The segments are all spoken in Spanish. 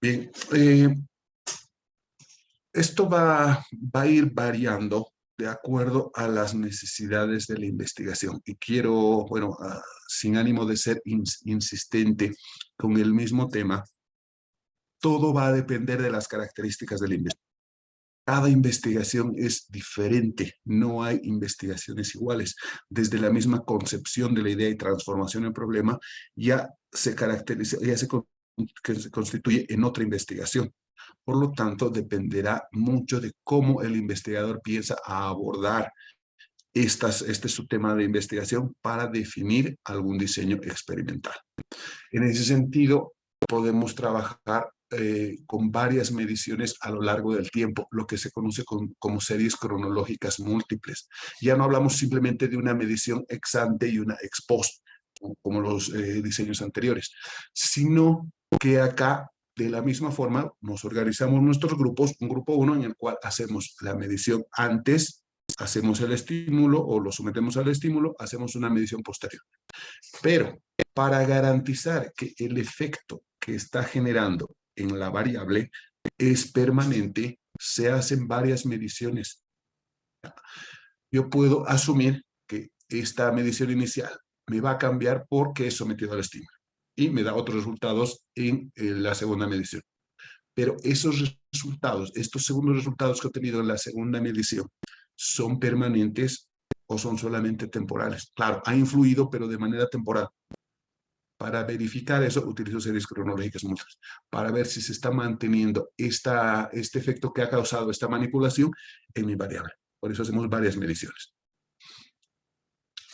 Bien, esto va a ir variando de acuerdo a las necesidades de la investigación. Y quiero, bueno, sin ánimo de ser insistente con el mismo tema, todo va a depender de las características de la investigación. Cada investigación es diferente, no hay investigaciones iguales. Desde la misma concepción de la idea y transformación en problema, ya se caracteriza, que se constituye en otra investigación. Por lo tanto, dependerá mucho de cómo el investigador piensa a abordar este es su tema de investigación para definir algún diseño experimental. En ese sentido, podemos trabajar con varias mediciones a lo largo del tiempo, lo que se conoce como series cronológicas múltiples. Ya no hablamos simplemente de una medición ex ante y una ex post, como los diseños anteriores, sino que acá, de la misma forma, nos organizamos nuestros grupos, un grupo 1 en el cual hacemos la medición antes, hacemos el estímulo o lo sometemos al estímulo, hacemos una medición posterior. Pero para garantizar que el efecto que está generando en la variable es permanente, se hacen varias mediciones. Yo puedo asumir que esta medición inicial me va a cambiar porque es sometido al estímulo y me da otros resultados en la segunda medición. Pero esos resultados, estos segundos resultados que he obtenido en la segunda medición, ¿son permanentes o son solamente temporales? Claro, ha influido, pero de manera temporal. Para verificar eso, utilizo series cronológicas múltiples, para ver si se está manteniendo este efecto que ha causado esta manipulación en mi variable. Por eso hacemos varias mediciones.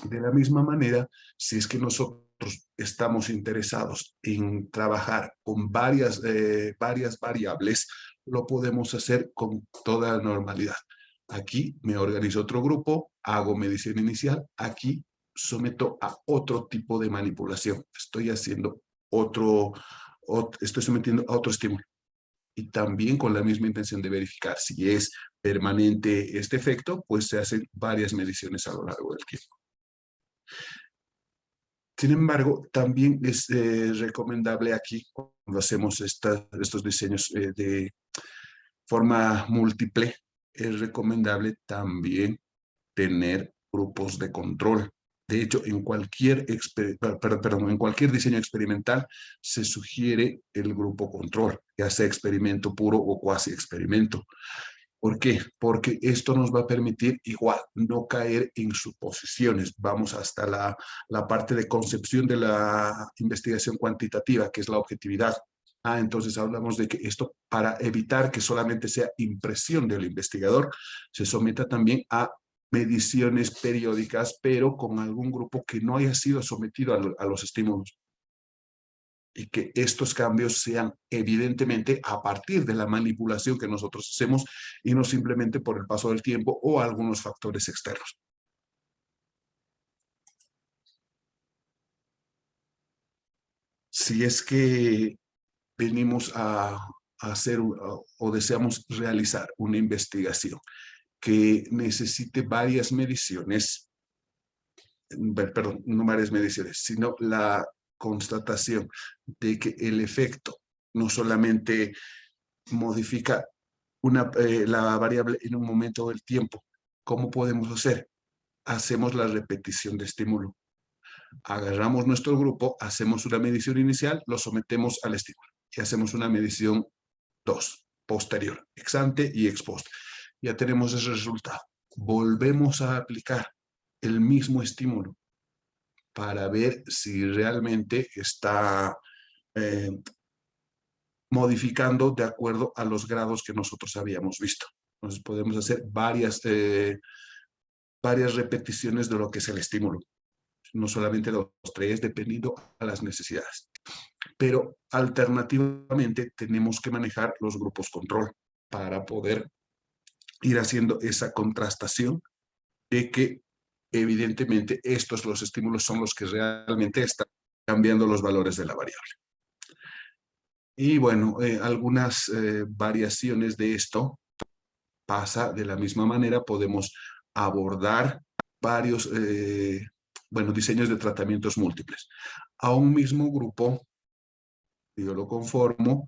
De la misma manera, si es que nosotros estamos interesados en trabajar con varias variables, lo podemos hacer con toda normalidad. Aquí me organizo otro grupo, hago medición inicial, aquí someto a otro tipo de manipulación. Estoy haciendo estoy sometiendo a otro estímulo. Y también con la misma intención de verificar si es permanente este efecto, pues se hacen varias mediciones a lo largo del tiempo. Sin embargo, también es recomendable aquí, cuando hacemos estos diseños de forma múltiple, es recomendable también tener grupos de control. De hecho, en cualquier diseño experimental se sugiere el grupo control, ya sea experimento puro o cuasi experimento. ¿Por qué? Porque esto nos va a permitir igual no caer en suposiciones. Vamos hasta la parte de concepción de la investigación cuantitativa, que es la objetividad. Entonces hablamos de que esto, para evitar que solamente sea impresión del investigador, se someta también a mediciones periódicas, pero con algún grupo que no haya sido sometido a los estímulos, y que estos cambios sean evidentemente a partir de la manipulación que nosotros hacemos y no simplemente por el paso del tiempo o algunos factores externos. Si es que venimos a hacer o deseamos realizar una investigación que necesite varias mediciones, perdón, no varias mediciones, sino la constatación de que el efecto no solamente modifica la variable en un momento del tiempo. ¿Cómo podemos hacer? Hacemos la repetición de estímulo. Agarramos nuestro grupo, hacemos una medición inicial, lo sometemos al estímulo y hacemos una medición 2, posterior, ex ante y ex post. Ya tenemos ese resultado. Volvemos a aplicar el mismo estímulo para ver si realmente está eh, modificando de acuerdo a los grados que nosotros habíamos visto. Entonces podemos hacer varias repeticiones de lo que es el estímulo, no solamente 2, 3, dependiendo a las necesidades. Pero alternativamente tenemos que manejar los grupos control para poder ir haciendo esa contrastación de que evidentemente los estímulos son los que realmente están cambiando los valores de la variable. Y bueno, algunas variaciones de esto pasa de la misma manera, podemos abordar varios diseños de tratamientos múltiples. A un mismo grupo, yo lo conformo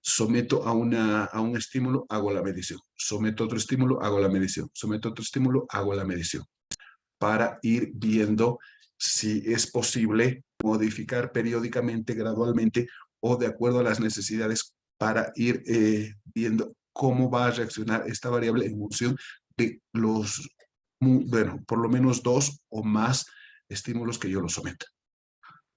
Someto a un estímulo, hago la medición. Someto otro estímulo, hago la medición. Someto otro estímulo, hago la medición. Para ir viendo si es posible modificar periódicamente, gradualmente o de acuerdo a las necesidades para ir viendo cómo va a reaccionar esta variable en función de los, bueno, por lo menos 2 o más estímulos que yo lo someta.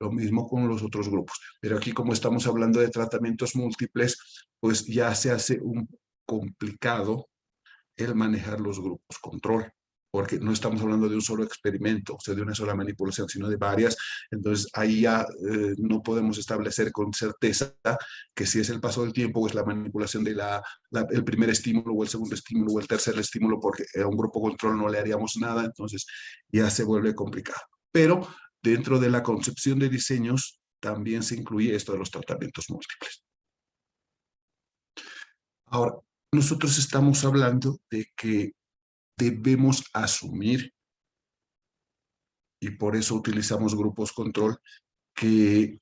Lo mismo con los otros grupos. Pero aquí, como estamos hablando de tratamientos múltiples, pues ya se hace un complicado el manejar los grupos control, porque no estamos hablando de un solo experimento, o sea, de una sola manipulación, sino de varias. Entonces, ahí ya no podemos establecer con certeza que si es el paso del tiempo o es la manipulación de el primer estímulo o el segundo estímulo o el tercer estímulo, porque a un grupo control no le haríamos nada, entonces ya se vuelve complicado. Pero dentro de la concepción de diseños también se incluye esto de los tratamientos múltiples. Ahora, nosotros estamos hablando de que debemos asumir, y por eso utilizamos grupos control, que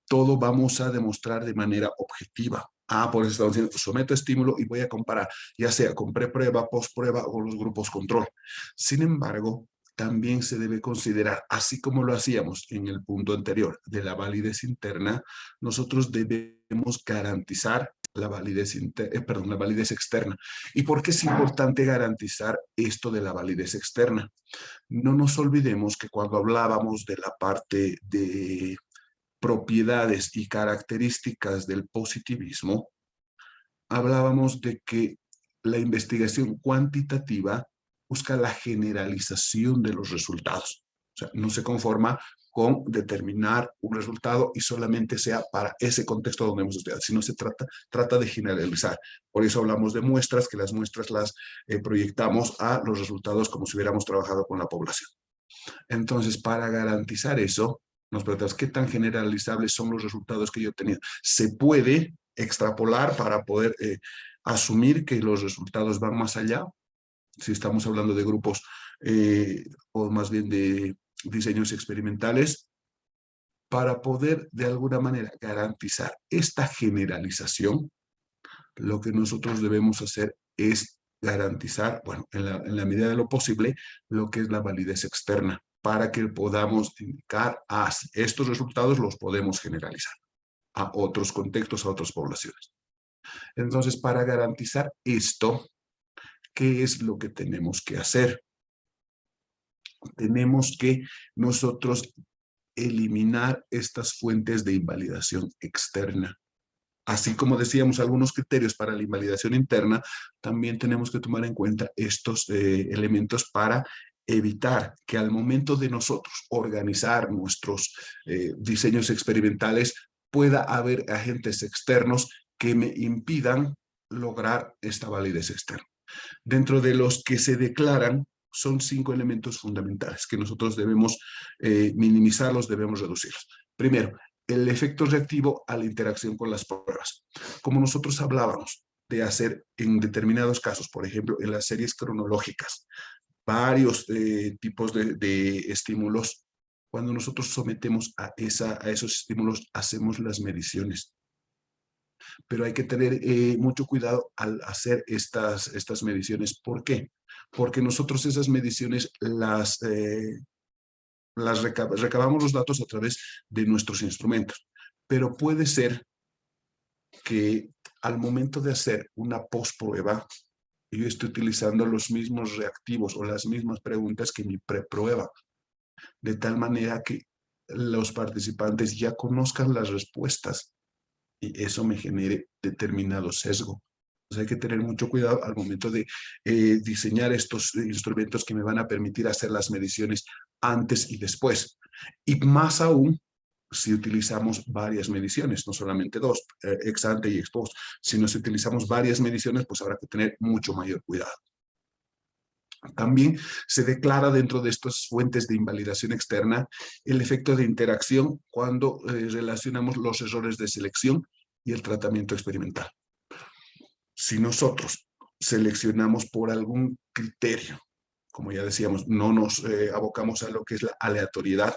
todo vamos a demostrar de manera objetiva. Por eso estamos diciendo, someto estímulo y voy a comparar, ya sea con preprueba, postprueba o los grupos control. Sin embargo, también se debe considerar, así como lo hacíamos en el punto anterior de la validez interna, nosotros debemos garantizar la validez, la validez externa. ¿Y por qué es importante garantizar esto de la validez externa? No nos olvidemos que cuando hablábamos de la parte de propiedades y características del positivismo, hablábamos de que la investigación cuantitativa busca la generalización de los resultados. O sea, no se conforma con determinar un resultado y solamente sea para ese contexto donde hemos estudiado, sino se trata de generalizar. Por eso hablamos de muestras, que las muestras las proyectamos a los resultados como si hubiéramos trabajado con la población. Entonces, para garantizar eso, nos preguntamos qué tan generalizables son los resultados que yo tenía. Se puede extrapolar para poder asumir que los resultados van más allá, si estamos hablando de grupos o más bien de diseños experimentales, para poder de alguna manera garantizar esta generalización. Lo que nosotros debemos hacer es garantizar, bueno, en la medida de lo posible, lo que es la validez externa, para que podamos indicar, estos resultados los podemos generalizar a otros contextos, a otras poblaciones. Entonces, para garantizar esto, ¿qué es lo que tenemos que hacer? Tenemos que nosotros eliminar estas fuentes de invalidación externa. Así como decíamos algunos criterios para la invalidación interna, también tenemos que tomar en cuenta estos elementos para evitar que al momento de nosotros organizar nuestros diseños experimentales pueda haber agentes externos que me impidan lograr esta validez externa. Dentro de los que se declaran son 5 elementos fundamentales que nosotros debemos minimizarlos, debemos reducirlos. Primero, el efecto reactivo a la interacción con las pruebas. Como nosotros hablábamos de hacer en determinados casos, por ejemplo, en las series cronológicas, varios tipos de estímulos, cuando nosotros sometemos a esos estímulos, hacemos las mediciones. Pero hay que tener mucho cuidado al hacer estas mediciones. ¿Por qué? Porque nosotros esas mediciones recabamos los datos a través de nuestros instrumentos, pero puede ser que al momento de hacer una postprueba, yo estoy utilizando los mismos reactivos o las mismas preguntas que mi preprueba, de tal manera que los participantes ya conozcan las respuestas y eso me genere determinado sesgo. Entonces hay que tener mucho cuidado al momento de diseñar estos instrumentos que me van a permitir hacer las mediciones antes y después. Y más aún si utilizamos varias mediciones, no solamente dos, ex ante y ex post, sino si utilizamos varias mediciones, pues habrá que tener mucho mayor cuidado. También se declara dentro de estas fuentes de invalidación externa el efecto de interacción cuando relacionamos los errores de selección y el tratamiento experimental. Si nosotros seleccionamos por algún criterio, como ya decíamos, no nos abocamos a lo que es la aleatoriedad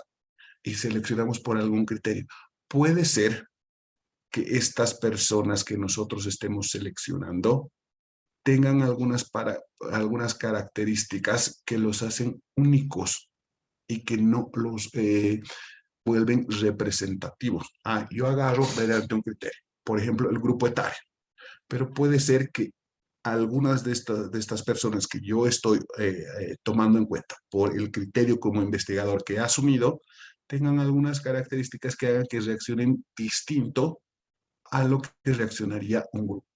y seleccionamos por algún criterio, puede ser que estas personas que nosotros estemos seleccionando tengan algunas características que los hacen únicos y que no los vuelven representativos. Yo agarro mediante un criterio, por ejemplo, el grupo etario, pero puede ser que algunas de estas personas que yo estoy tomando en cuenta por el criterio como investigador que he asumido, tengan algunas características que hagan que reaccionen distinto a lo que reaccionaría un grupo.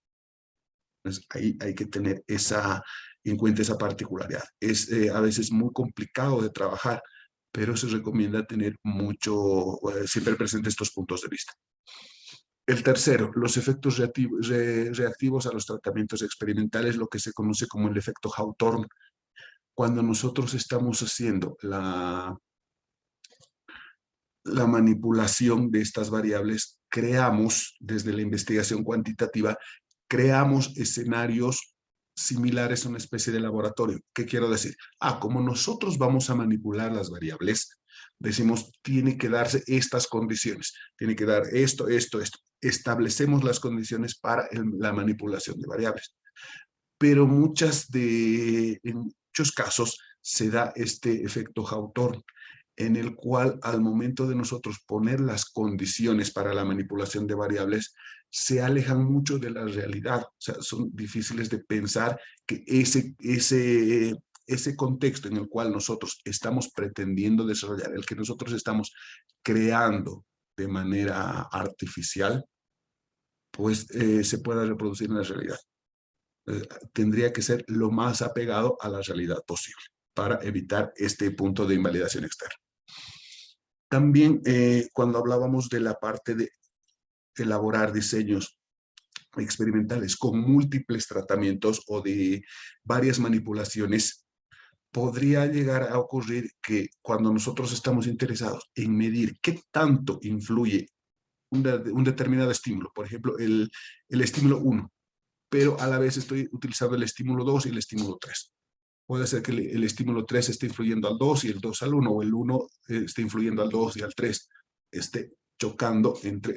Entonces, ahí hay que tener en cuenta esa particularidad. Es a veces muy complicado de trabajar, pero se recomienda tener siempre presente estos puntos de vista. El tercero, los efectos reactivos a los tratamientos experimentales, lo que se conoce como el efecto Hawthorne. Cuando nosotros estamos haciendo la manipulación de estas variables, creamos, desde la investigación cuantitativa, creamos escenarios similares a una especie de laboratorio. ¿Qué quiero decir? Como nosotros vamos a manipular las variables, decimos, tiene que darse estas condiciones, tiene que dar esto, esto, esto. Establecemos las condiciones para la manipulación de variables. Pero en muchos casos se da este efecto Hawthorne, en el cual al momento de nosotros poner las condiciones para la manipulación de variables, se alejan mucho de la realidad. O sea, son difíciles de pensar que ese contexto en el cual nosotros estamos pretendiendo desarrollar, el que nosotros estamos creando de manera artificial, pues se pueda reproducir en la realidad. Tendría que ser lo más apegado a la realidad posible para evitar este punto de invalidación externa. También cuando hablábamos de la parte de elaborar diseños experimentales con múltiples tratamientos o de varias manipulaciones, podría llegar a ocurrir que cuando nosotros estamos interesados en medir qué tanto influye un determinado estímulo, por ejemplo, el estímulo 1, pero a la vez estoy utilizando el estímulo 2 y el estímulo 3. Puede ser que el estímulo 3 esté influyendo al 2 y el 2 al 1, o el 1 esté influyendo al 2 y al 3, esté chocando entre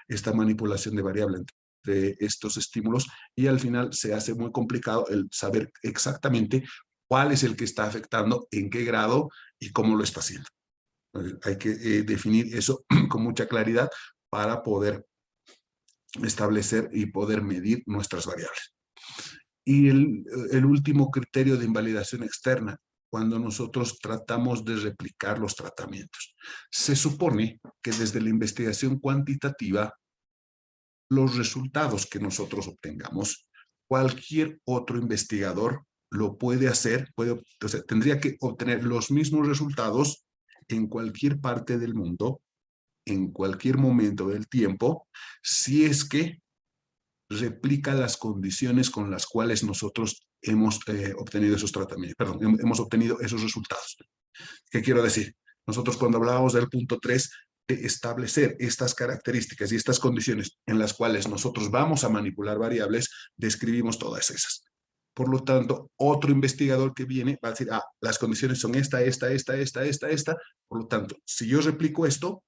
esta manipulación de variable entre estos estímulos, y al final se hace muy complicado el saber exactamente cuál es el que está afectando, en qué grado y cómo lo está haciendo. Hay que definir eso con mucha claridad para poder establecer y poder medir nuestras variables. Y el último criterio de invalidación externa, cuando nosotros tratamos de replicar los tratamientos. Se supone que desde la investigación cuantitativa, los resultados que nosotros obtengamos, cualquier otro investigador lo puede hacer, o sea, tendría que obtener los mismos resultados en cualquier parte del mundo, en cualquier momento del tiempo, si es que replica las condiciones con las cuales nosotros hemos obtenido esos tratamientos, perdón, hemos obtenido esos resultados. ¿Qué quiero decir? Nosotros cuando hablábamos del punto 3, de establecer estas características y estas condiciones en las cuales nosotros vamos a manipular variables, describimos todas esas. Por lo tanto, otro investigador que viene va a decir, las condiciones son esta. Por lo tanto, si yo replico esto,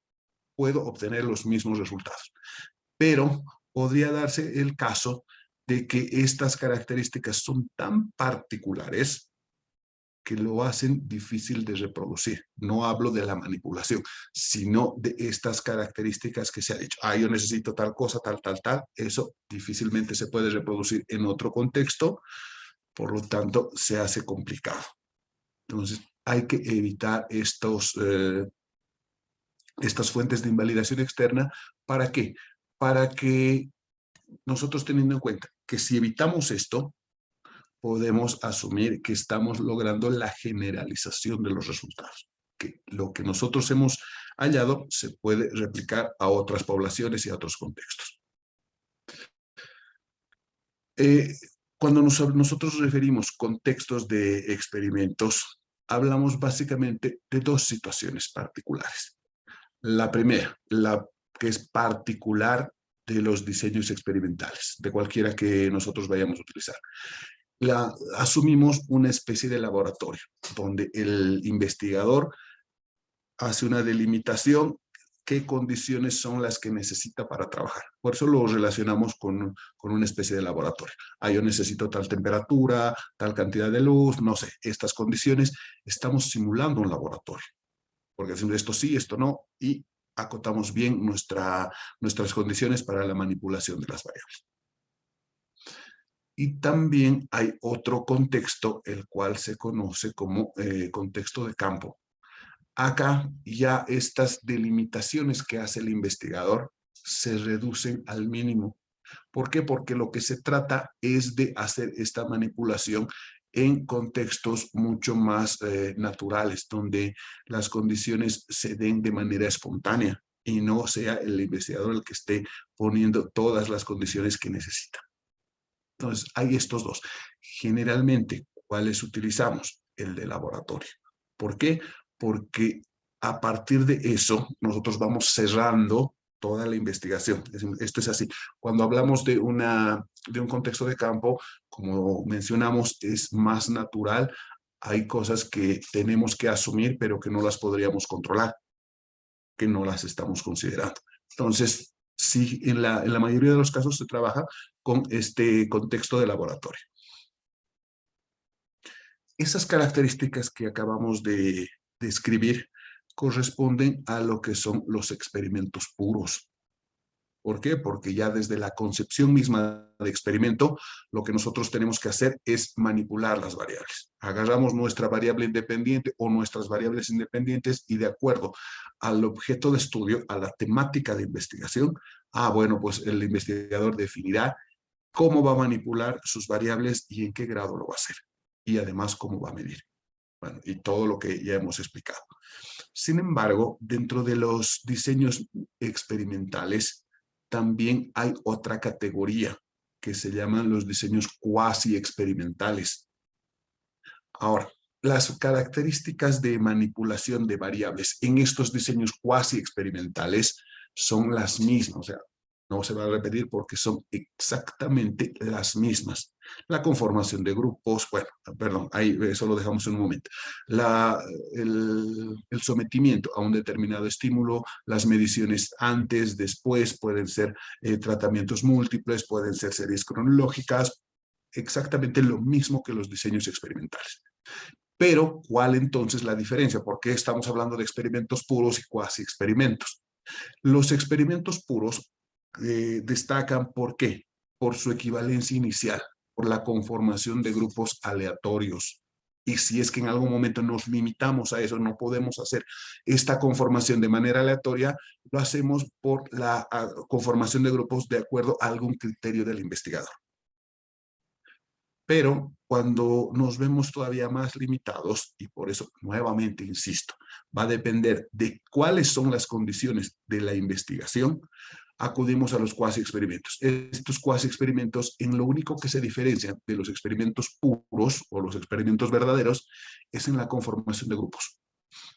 puedo obtener los mismos resultados. Pero podría darse el caso de que estas características son tan particulares que lo hacen difícil de reproducir. No hablo de la manipulación, sino de estas características que se ha dicho. Yo necesito tal cosa, tal. Eso difícilmente se puede reproducir en otro contexto, por lo tanto, se hace complicado. Entonces, hay que evitar estas fuentes de invalidación externa. ¿Para qué? Para que nosotros, teniendo en cuenta que si evitamos esto, podemos asumir que estamos logrando la generalización de los resultados. Que lo que nosotros hemos hallado se puede replicar a otras poblaciones y a otros contextos. Cuando nosotros referimos contextos de experimentos, hablamos básicamente de dos situaciones particulares. La primera, la que es particular de los diseños experimentales, de cualquiera que nosotros vayamos a utilizar. Asumimos una especie de laboratorio, donde el investigador hace una delimitación qué condiciones son las que necesita para trabajar. Por eso lo relacionamos con una especie de laboratorio. Ah, yo necesito tal temperatura, tal cantidad de luz, no sé, estas condiciones. Estamos simulando un laboratorio, porque decimos esto sí, esto no, y acotamos bien nuestras condiciones para la manipulación de las variables. Y también hay otro contexto, el cual se conoce como contexto de campo. Acá ya estas delimitaciones que hace el investigador se reducen al mínimo. ¿Por qué? Porque lo que se trata es de hacer esta manipulación en contextos mucho más naturales, donde las condiciones se den de manera espontánea y no sea el investigador el que esté poniendo todas las condiciones que necesita. Entonces, hay estos dos. Generalmente, ¿cuáles utilizamos? El de laboratorio. ¿Por qué? Porque a partir de eso, nosotros vamos cerrando toda la investigación. Esto es así. Cuando hablamos de un contexto de campo, como mencionamos, es más natural. Hay cosas que tenemos que asumir, pero que no las podríamos controlar, que no las estamos considerando. Entonces, sí, en la mayoría de los casos se trabaja con este contexto de laboratorio. Esas características que acabamos de describir corresponden a lo que son los experimentos puros. ¿Por qué? Porque ya desde la concepción misma de experimento, lo que nosotros tenemos que hacer es manipular las variables. Agarramos nuestra variable independiente o nuestras variables independientes y de acuerdo al objeto de estudio, a la temática de investigación, bueno, pues el investigador definirá cómo va a manipular sus variables y en qué grado lo va a hacer. Y además cómo va a medir. Bueno, y todo lo que ya hemos explicado. Sin embargo, dentro de los diseños experimentales, también hay otra categoría que se llaman los diseños cuasi experimentales. Ahora, las características de manipulación de variables en estos diseños cuasi experimentales son las mismas, o sea, no se va a repetir porque son exactamente las mismas. La conformación de grupos, bueno, perdón, ahí eso lo dejamos en un momento. El sometimiento a un determinado estímulo, las mediciones antes, después, pueden ser tratamientos múltiples, pueden ser series cronológicas, exactamente lo mismo que los diseños experimentales. Pero, ¿cuál entonces la diferencia? ¿Por qué estamos hablando de experimentos puros y cuasi experimentos? Los experimentos puros destacan, ¿por qué? Por su equivalencia inicial, por la conformación de grupos aleatorios. Y si es que en algún momento nos limitamos a eso, no podemos hacer esta conformación de manera aleatoria, lo hacemos por la conformación de grupos de acuerdo a algún criterio del investigador. Pero cuando nos vemos todavía más limitados, y por eso nuevamente insisto, va a depender de cuáles son las condiciones de la investigación, acudimos a los cuasi experimentos. Estos cuasi experimentos, en lo único que se diferencian de los experimentos puros o los experimentos verdaderos, es en la conformación de grupos.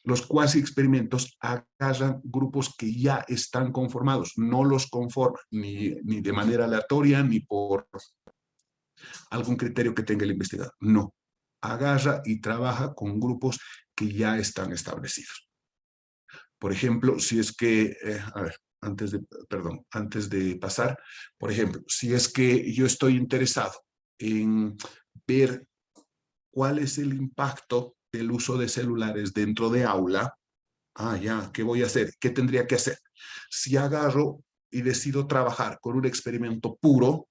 Los cuasi experimentos agarran grupos que ya están conformados, no los conforman ni de manera aleatoria ni por algún criterio que tenga el investigador. No, agarra y trabaja con grupos que ya están establecidos. Por ejemplo, si es que, a ver, antes de pasar, por ejemplo, si es que yo estoy interesado en ver cuál es el impacto del uso de celulares dentro de aula, ya, ¿qué voy a hacer? ¿Qué tendría que hacer? Si agarro y decido trabajar con un experimento puro,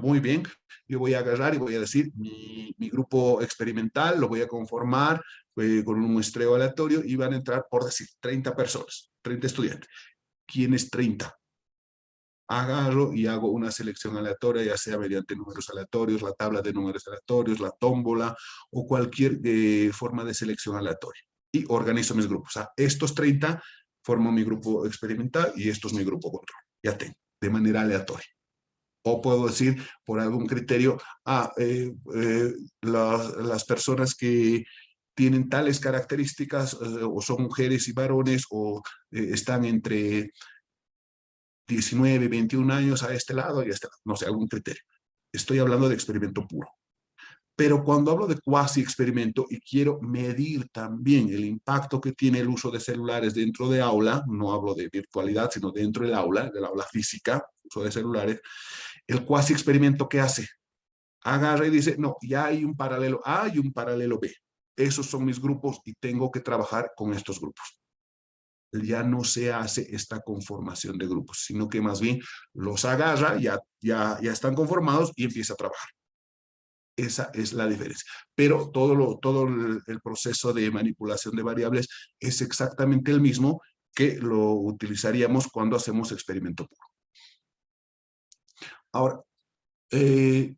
muy bien. Yo voy a agarrar y voy a decir, mi grupo experimental lo voy a conformar con un muestreo aleatorio y van a entrar, por decir, 30 personas, 30 estudiantes. ¿Quiénes 30? Agarro y hago una selección aleatoria, ya sea mediante números aleatorios, la tabla de números aleatorios, la tómbola o cualquier forma de selección aleatoria. Y organizo mis grupos. Estos 30 forman mi grupo experimental y esto es mi grupo control. Ya tengo, de manera aleatoria. O puedo decir, por algún criterio, las personas que tienen tales características o son mujeres y varones o están entre 19 y 21 años a este lado y a este lado. No sé, algún criterio. Estoy hablando de experimento puro. Pero cuando hablo de cuasi experimento y quiero medir también el impacto que tiene el uso de celulares dentro de aula, no hablo de virtualidad, sino dentro del aula física, uso de celulares, el cuasi experimento, ¿qué hace? Agarra y dice, no, ya hay un paralelo A y un paralelo B. Esos son mis grupos y tengo que trabajar con estos grupos. Ya no se hace esta conformación de grupos, sino que más bien los agarra, ya están conformados y empieza a trabajar. Esa es la diferencia. Pero todo el proceso de manipulación de variables es exactamente el mismo que lo utilizaríamos cuando hacemos experimento puro. Ahora, eh,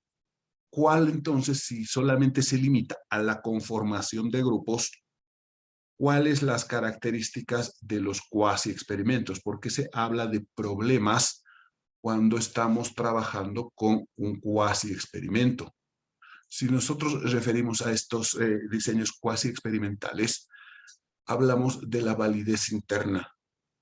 ¿cuál entonces, si solamente se limita a la conformación de grupos, cuáles las características de los cuasi experimentos? ¿Por qué se habla de problemas cuando estamos trabajando con un cuasi experimento? Si nosotros referimos a estos diseños cuasi experimentales, hablamos de la validez interna,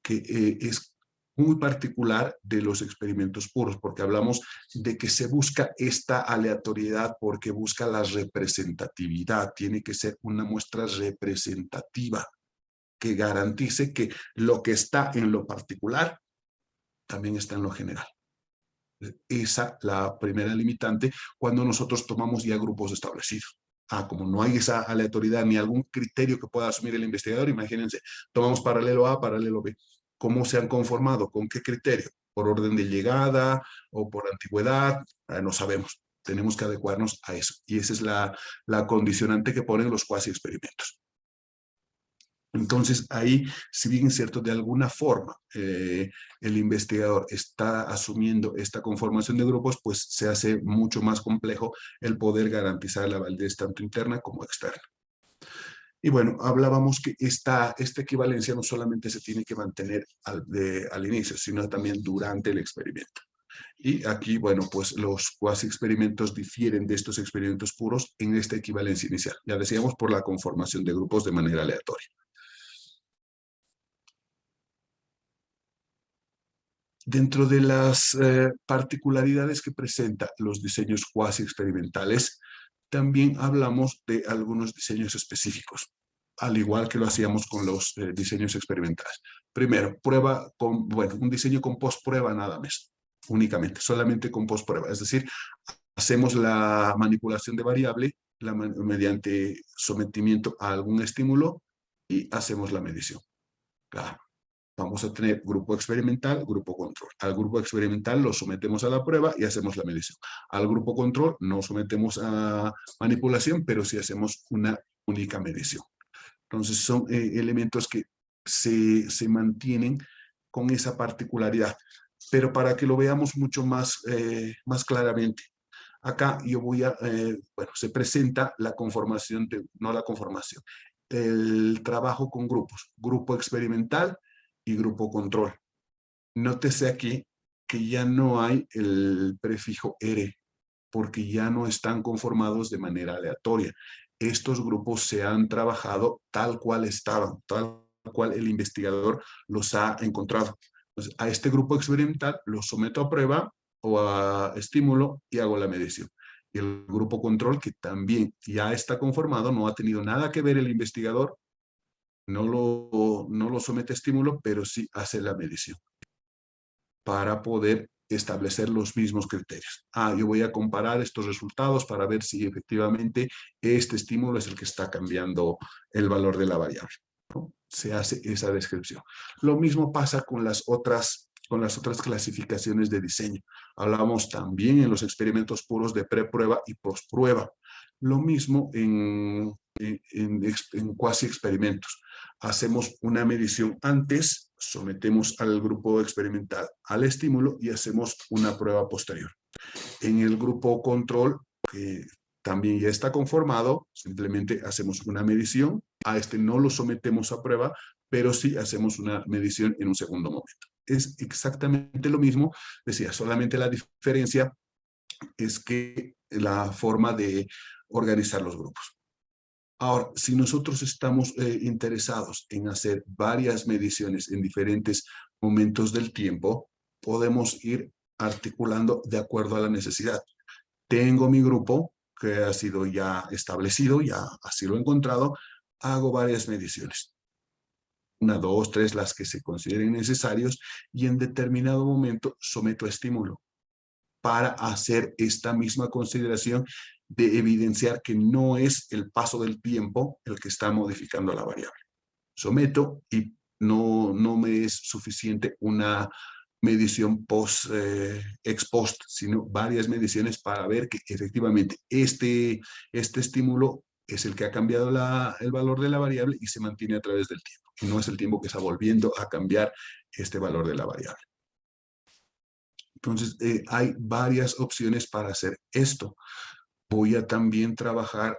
que es muy particular de los experimentos puros, porque hablamos de que se busca esta aleatoriedad porque busca la representatividad. Tiene que ser una muestra representativa que garantice que lo que está en lo particular también está en lo general. Esa la primera limitante cuando nosotros tomamos ya grupos establecidos. Como no hay esa aleatoriedad ni algún criterio que pueda asumir el investigador, imagínense, tomamos paralelo A, paralelo B. ¿Cómo se han conformado? ¿Con qué criterio? ¿Por orden de llegada o por antigüedad? No sabemos. Tenemos que adecuarnos a eso. Y esa es la condicionante que ponen los cuasi experimentos. Entonces, ahí, si bien es cierto, de alguna forma el investigador está asumiendo esta conformación de grupos, pues se hace mucho más complejo el poder garantizar la validez tanto interna como externa. Y bueno, hablábamos que esta equivalencia no solamente se tiene que mantener al inicio, sino también durante el experimento. Y aquí, bueno, pues los cuasi experimentos difieren de estos experimentos puros en esta equivalencia inicial. Ya decíamos, por la conformación de grupos de manera aleatoria. Dentro de las particularidades que presenta los diseños cuasi experimentales, también hablamos de algunos diseños específicos, al igual que lo hacíamos con los diseños experimentales. Primero, un diseño con post-prueba nada más, únicamente, solamente con post-prueba. Es decir, hacemos la manipulación de variable mediante sometimiento a algún estímulo y hacemos la medición. Claro. Vamos a tener grupo experimental, grupo control. Al grupo experimental lo sometemos a la prueba y hacemos la medición. Al grupo control no sometemos a manipulación, pero sí hacemos una única medición. Entonces son elementos que se mantienen con esa particularidad. Pero para que lo veamos mucho más claramente, acá se presenta la conformación, no la conformación, el trabajo con grupos, grupo experimental y grupo control. Nótese aquí que ya no hay el prefijo ere, porque ya no están conformados de manera aleatoria. Estos grupos se han trabajado tal cual estaban, tal cual el investigador los ha encontrado. Entonces, a este grupo experimental lo someto a prueba o a estímulo y hago la medición. Y el grupo control, que también ya está conformado, no ha tenido nada que ver el investigador, no lo somete a estímulo, pero sí hace la medición para poder establecer los mismos criterios. Yo voy a comparar estos resultados para ver si efectivamente este estímulo es el que está cambiando el valor de la variable, ¿no? Se hace esa descripción. Lo mismo pasa con las otras clasificaciones de diseño. Hablamos también en los experimentos puros de preprueba y postprueba. Lo mismo en cuasi experimentos. Hacemos una medición antes, sometemos al grupo experimental al estímulo y hacemos una prueba posterior. En el grupo control, que también ya está conformado, simplemente hacemos una medición. A este no lo sometemos a prueba, pero sí hacemos una medición en un segundo momento. Es exactamente lo mismo, decía, solamente la diferencia es que la forma de organizar los grupos. Ahora, si nosotros estamos interesados en hacer varias mediciones en diferentes momentos del tiempo, podemos ir articulando de acuerdo a la necesidad. Tengo mi grupo, que ha sido ya establecido, ya así lo he encontrado, hago varias mediciones. Una, dos, tres, las que se consideren necesarios, y en determinado momento someto a estímulo para hacer esta misma consideración de evidenciar que no es el paso del tiempo el que está modificando la variable. Someto y no me es suficiente una medición ex post, sino varias mediciones para ver que efectivamente este estímulo es el que ha cambiado el valor de la variable y se mantiene a través del tiempo. Y no es el tiempo que está volviendo a cambiar este valor de la variable. Entonces, hay varias opciones para hacer esto. Voy a también trabajar,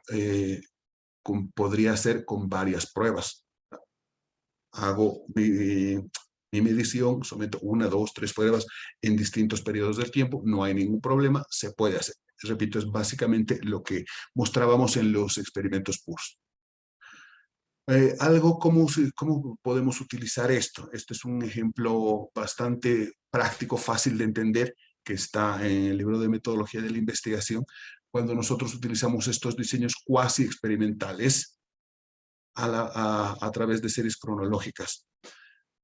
podría hacer con varias pruebas. Hago mi medición, someto una, dos, tres pruebas en distintos periodos del tiempo, no hay ningún problema, se puede hacer. Repito, es básicamente lo que mostrábamos en los experimentos puros. ¿Cómo podemos utilizar esto? Este es un ejemplo bastante práctico, fácil de entender, que está en el libro de metodología de la investigación, cuando nosotros utilizamos estos diseños cuasi experimentales a través de series cronológicas.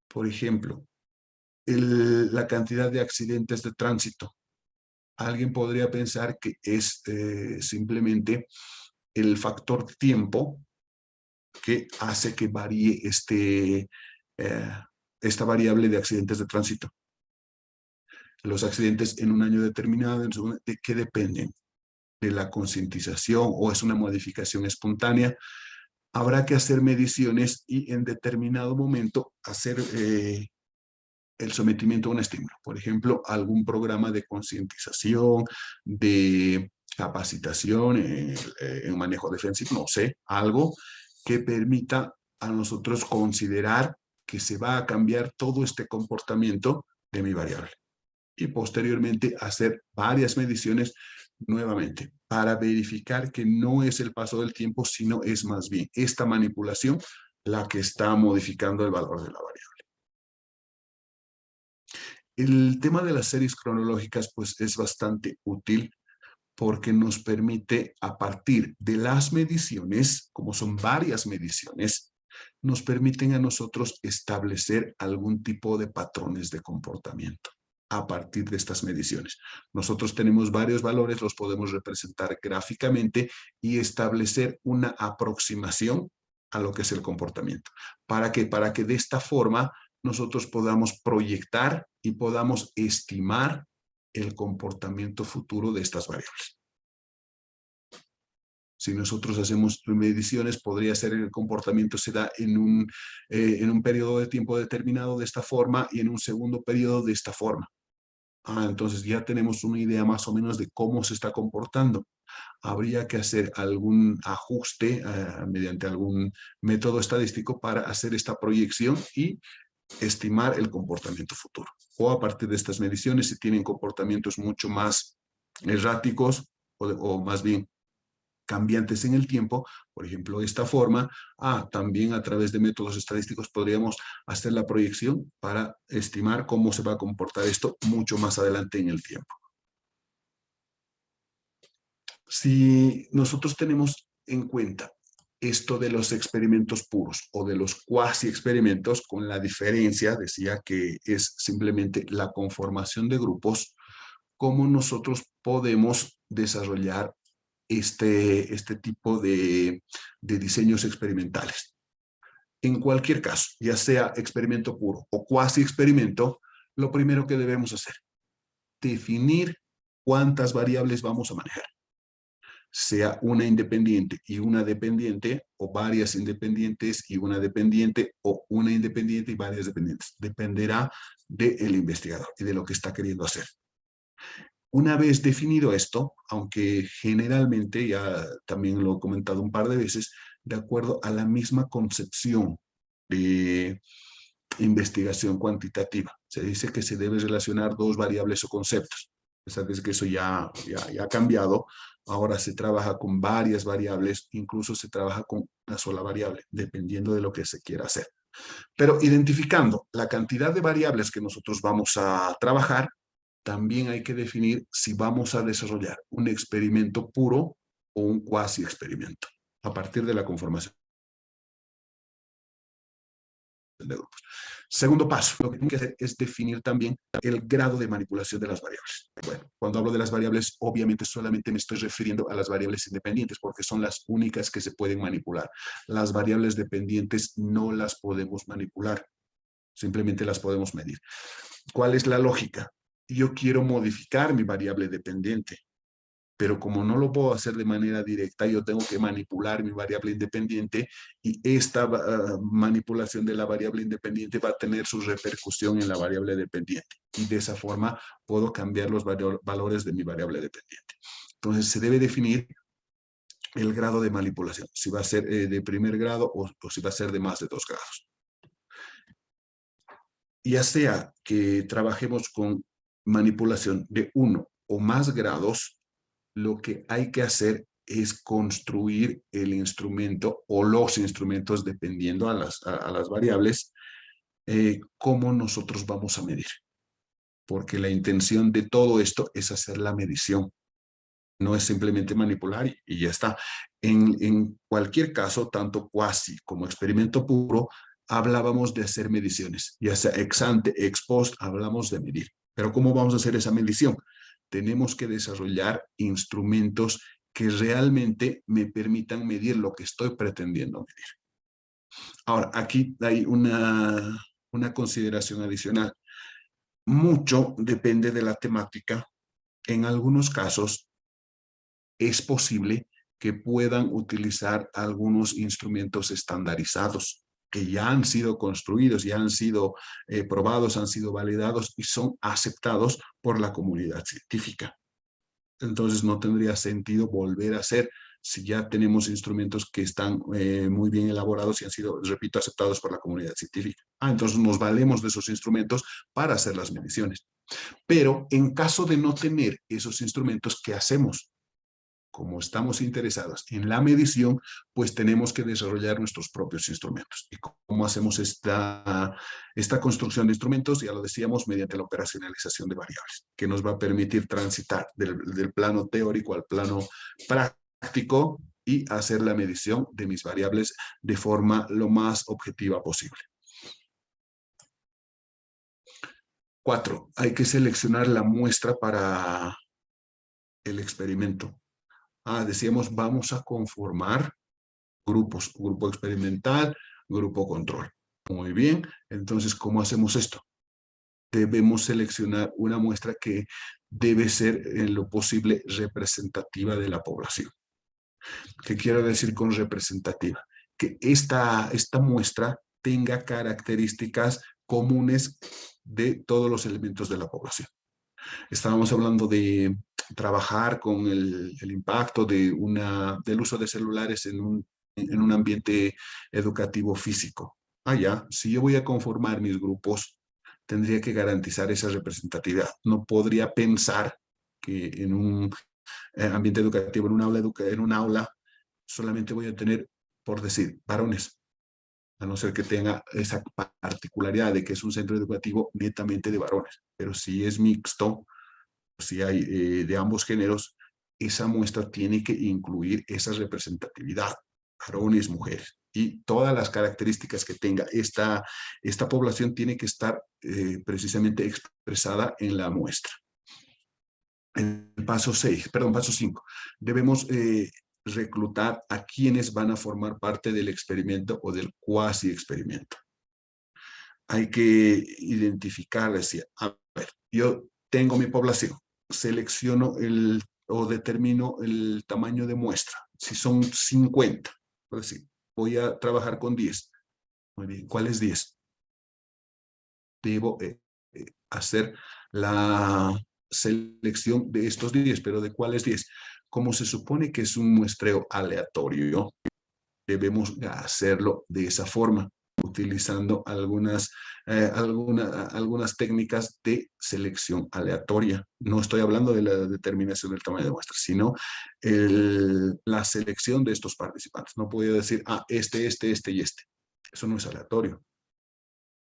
Por ejemplo, la cantidad de accidentes de tránsito. Alguien podría pensar que es simplemente el factor tiempo que hace que varíe esta variable de accidentes de tránsito. Los accidentes en un año determinado, ¿de qué dependen? ¿De la concientización o es una modificación espontánea? Habrá que hacer mediciones y en determinado momento hacer el sometimiento a un estímulo. Por ejemplo, algún programa de concientización, de capacitación en manejo defensivo, no sé, algo que permita a nosotros considerar que se va a cambiar todo este comportamiento de mi variable. Y posteriormente hacer varias mediciones nuevamente para verificar que no es el paso del tiempo, sino es más bien esta manipulación la que está modificando el valor de la variable. El tema de las series cronológicas pues es bastante útil porque nos permite, a partir de las mediciones, como son varias mediciones, nos permiten a nosotros establecer algún tipo de patrones de comportamiento a partir de estas mediciones. Nosotros tenemos varios valores, los podemos representar gráficamente y establecer una aproximación a lo que es el comportamiento. ¿Para qué? Para que de esta forma nosotros podamos proyectar y podamos estimar el comportamiento futuro de estas variables. Si nosotros hacemos mediciones, podría ser el comportamiento se da en un periodo de tiempo determinado de esta forma y en un segundo periodo de esta forma. Entonces ya tenemos una idea más o menos de cómo se está comportando. Habría que hacer algún ajuste mediante algún método estadístico para hacer esta proyección y estimar el comportamiento futuro. O a partir de estas mediciones, si tienen comportamientos mucho más erráticos o más bien cambiantes en el tiempo, por ejemplo, de esta forma, también a través de métodos estadísticos podríamos hacer la proyección para estimar cómo se va a comportar esto mucho más adelante en el tiempo. Si nosotros tenemos en cuenta esto de los experimentos puros o de los cuasi experimentos, con la diferencia, decía que es simplemente la conformación de grupos, cómo nosotros podemos desarrollar este tipo de diseños experimentales. En cualquier caso, ya sea experimento puro o cuasi experimento, lo primero que debemos hacer, definir cuántas variables vamos a manejar. Sea una independiente y una dependiente, o varias independientes y una dependiente, o una independiente y varias dependientes. Dependerá del investigador y de lo que está queriendo hacer. Una vez definido esto, aunque generalmente, ya también lo he comentado un par de veces, de acuerdo a la misma concepción de investigación cuantitativa, se dice que se debe relacionar dos variables o conceptos. Sabes que eso ya ha cambiado. Ahora se trabaja con varias variables, incluso se trabaja con una sola variable, dependiendo de lo que se quiera hacer. Pero identificando la cantidad de variables que nosotros vamos a trabajar, también hay que definir si vamos a desarrollar un experimento puro o un cuasi experimento a partir de la conformación de grupos. Segundo paso, lo que tengo que hacer es definir también el grado de manipulación de las variables. Bueno, cuando hablo de las variables, obviamente solamente me estoy refiriendo a las variables independientes, porque son las únicas que se pueden manipular. Las variables dependientes no las podemos manipular, simplemente las podemos medir. ¿Cuál es la lógica? Yo quiero modificar mi variable dependiente, pero como no lo puedo hacer de manera directa, yo tengo que manipular mi variable independiente y esta manipulación de la variable independiente va a tener su repercusión en la variable dependiente. Y de esa forma puedo cambiar los valores de mi variable dependiente. Entonces se debe definir el grado de manipulación, si va a ser de primer grado o si va a ser de más de 2 grados. Ya sea que trabajemos con manipulación de 1 o más grados, lo que hay que hacer es construir el instrumento o los instrumentos dependiendo a las variables, cómo nosotros vamos a medir. Porque la intención de todo esto es hacer la medición. No es simplemente manipular y ya está. En cualquier caso, tanto cuasi como experimento puro, hablábamos de hacer mediciones. Ya sea ex ante, ex post, hablamos de medir. Pero ¿cómo vamos a hacer esa medición? Tenemos que desarrollar instrumentos que realmente me permitan medir lo que estoy pretendiendo medir. Ahora, aquí hay una consideración adicional. Mucho depende de la temática. En algunos casos es posible que puedan utilizar algunos instrumentos estandarizados que ya han sido construidos, ya han sido probados, han sido validados y son aceptados por la comunidad científica. Entonces no tendría sentido volver a hacer si ya tenemos instrumentos que están muy bien elaborados y han sido, repito, aceptados por la comunidad científica. Entonces nos valemos de esos instrumentos para hacer las mediciones. Pero en caso de no tener esos instrumentos, ¿qué hacemos? Como estamos interesados en la medición, pues tenemos que desarrollar nuestros propios instrumentos. ¿Y cómo hacemos esta construcción de instrumentos? Ya lo decíamos, mediante la operacionalización de variables, que nos va a permitir transitar del plano teórico al plano práctico y hacer la medición de mis variables de forma lo más objetiva posible. 4. Hay que seleccionar la muestra para el experimento. Decíamos, vamos a conformar grupos, grupo experimental, grupo control. Muy bien, entonces, ¿cómo hacemos esto? Debemos seleccionar una muestra que debe ser en lo posible representativa de la población. ¿Qué quiero decir con representativa? Que esta muestra tenga características comunes de todos los elementos de la población. Estábamos hablando de trabajar con el impacto del uso de celulares en un ambiente educativo físico. Ya, si yo voy a conformar mis grupos, tendría que garantizar esa representatividad. No podría pensar que en un ambiente educativo, en un aula, solamente voy a tener, por decir, varones, a no ser que tenga esa particularidad de que es un centro educativo netamente de varones. Pero si es mixto, si hay de ambos géneros, esa muestra tiene que incluir esa representatividad, varones, mujeres, y todas las características que tenga esta población tiene que estar precisamente expresada en la muestra. El paso 5, debemos reclutar a quienes van a formar parte del experimento o del cuasi experimento. Hay que identificar, decía, a ver, yo tengo mi población, selecciono o determino el tamaño de muestra. Si son 50, por decir, voy a trabajar con 10. Muy bien, ¿cuáles 10? Debo hacer la selección de estos 10, pero ¿de cuáles 10? Como se supone que es un muestreo aleatorio, debemos hacerlo de esa forma, utilizando algunas técnicas de selección aleatoria. No estoy hablando de la determinación del tamaño de muestra, sino la selección de estos participantes. No puedo decir, este y este. Eso no es aleatorio.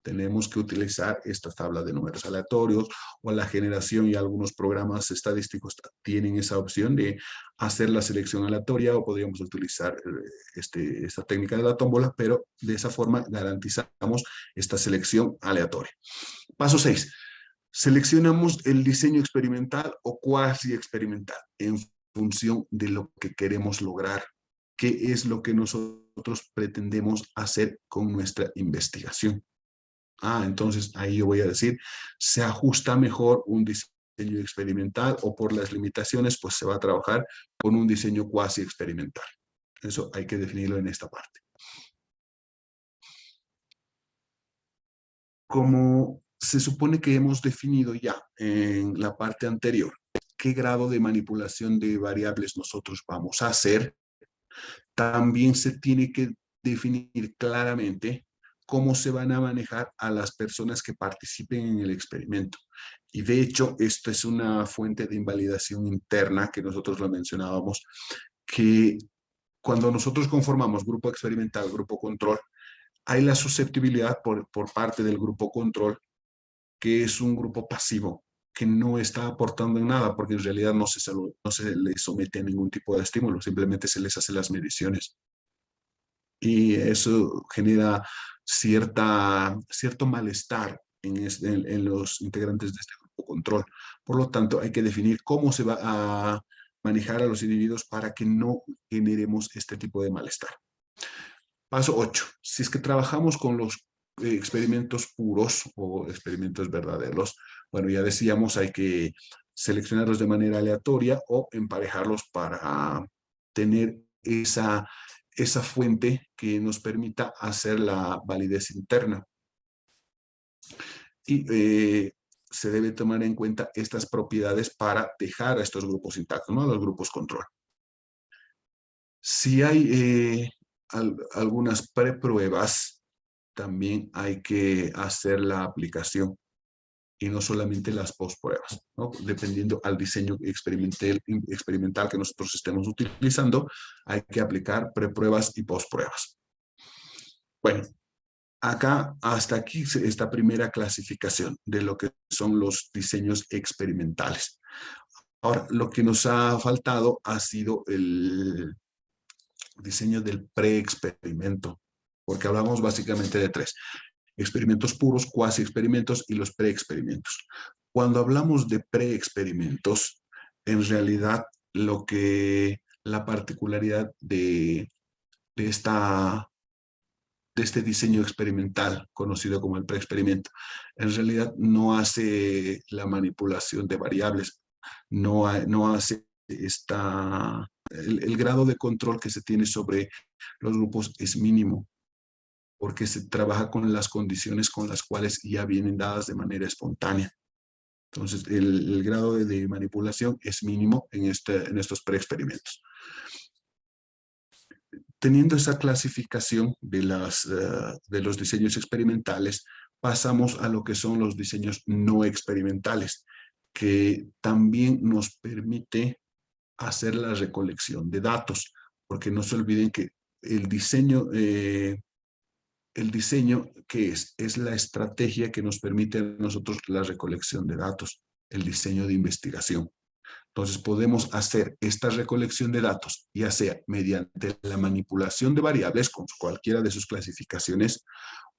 tenemos que utilizar esta tabla de números aleatorios o la generación, y algunos programas estadísticos tienen esa opción de hacer la selección aleatoria, o podríamos utilizar esta técnica de la tómbola, pero de esa forma garantizamos esta selección aleatoria. Paso 6. Seleccionamos el diseño experimental o cuasi experimental en función de lo que queremos lograr, qué es lo que nosotros pretendemos hacer con nuestra investigación. Entonces ahí yo voy a decir, se ajusta mejor un diseño experimental, o por las limitaciones, pues se va a trabajar con un diseño cuasi experimental. Eso hay que definirlo en esta parte. Como se supone que hemos definido ya en la parte anterior qué grado de manipulación de variables nosotros vamos a hacer, también se tiene que definir claramente cómo se van a manejar a las personas que participen en el experimento. Y de hecho, esto es una fuente de invalidación interna que nosotros lo mencionábamos, que cuando nosotros conformamos grupo experimental, grupo control, hay la susceptibilidad por parte del grupo control, que es un grupo pasivo, que no está aportando en nada, porque en realidad no se le somete a ningún tipo de estímulo, simplemente se les hace las mediciones. Y eso genera cierto malestar en los integrantes de este grupo control. Por lo tanto, hay que definir cómo se va a manejar a los individuos para que no generemos este tipo de malestar. Paso 8. Si es que trabajamos con los experimentos puros o experimentos verdaderos, bueno, ya decíamos, hay que seleccionarlos de manera aleatoria o emparejarlos para tener esa fuente que nos permita hacer la validez interna. Y se debe tomar en cuenta estas propiedades para dejar a estos grupos intactos, ¿no? A los grupos control. Si hay algunas prepruebas, también hay que hacer la aplicación y no solamente las postpruebas, ¿no? Dependiendo al diseño experimental que nosotros estemos utilizando, hay que aplicar prepruebas y postpruebas. Bueno, acá, hasta aquí, esta primera clasificación de lo que son los diseños experimentales. Ahora, lo que nos ha faltado ha sido el diseño del preexperimento, porque hablamos básicamente de 3: experimentos puros, cuasi experimentos y los preexperimentos. Cuando hablamos de preexperimentos, en realidad la particularidad de este diseño experimental, conocido como el preexperimento, en realidad no hace la manipulación de variables, no hace el grado de control que se tiene sobre los grupos es mínimo, porque se trabaja con las condiciones con las cuales ya vienen dadas de manera espontánea. Entonces, el grado de manipulación es mínimo en estos preexperimentos. Teniendo esa clasificación de los diseños experimentales, pasamos a lo que son los diseños no experimentales, que también nos permite hacer la recolección de datos, porque no se olviden que el diseño, ¿qué es? Es la estrategia que nos permite a nosotros la recolección de datos, el diseño de investigación. Entonces podemos hacer esta recolección de datos, ya sea mediante la manipulación de variables con cualquiera de sus clasificaciones,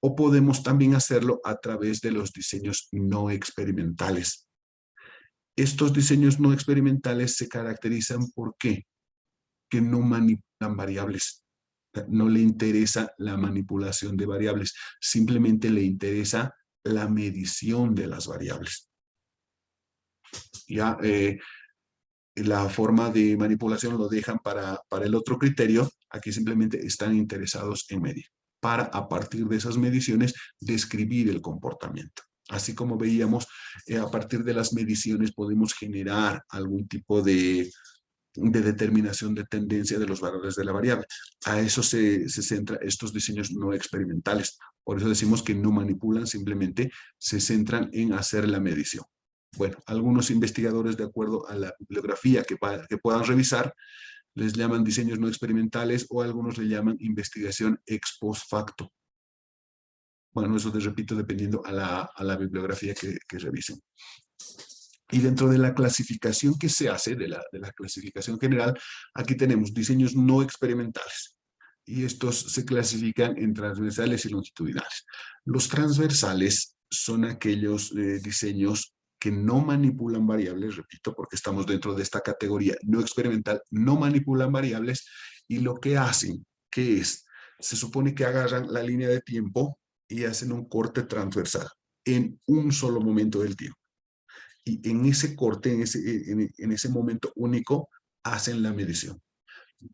o podemos también hacerlo a través de los diseños no experimentales. Estos diseños no experimentales se caracterizan ¿por qué? Que no manipulan variables. No le interesa la manipulación de variables, simplemente le interesa la medición de las variables. Ya la forma de manipulación lo dejan para el otro criterio. Aquí simplemente están interesados en medir, para a partir de esas mediciones describir el comportamiento. Así como veíamos, a partir de las mediciones podemos generar algún tipo de determinación de tendencia de los valores de la variable. A eso se centra estos diseños no experimentales. Por eso decimos que no manipulan, simplemente se centran en hacer la medición. Bueno, algunos investigadores, de acuerdo a la bibliografía que puedan revisar, les llaman diseños no experimentales, o algunos le llaman investigación ex post facto. Bueno, eso te repito, dependiendo a la bibliografía que revisen. Y dentro de la clasificación que se hace, de la clasificación general, aquí tenemos diseños no experimentales. Y estos se clasifican en transversales y longitudinales. Los transversales son aquellos diseños que no manipulan variables, repito, porque estamos dentro de esta categoría no experimental, no manipulan variables, y lo que hacen, que es, se supone que agarran la línea de tiempo y hacen un corte transversal en un solo momento del tiempo. Y en ese corte, en ese momento único, hacen la medición.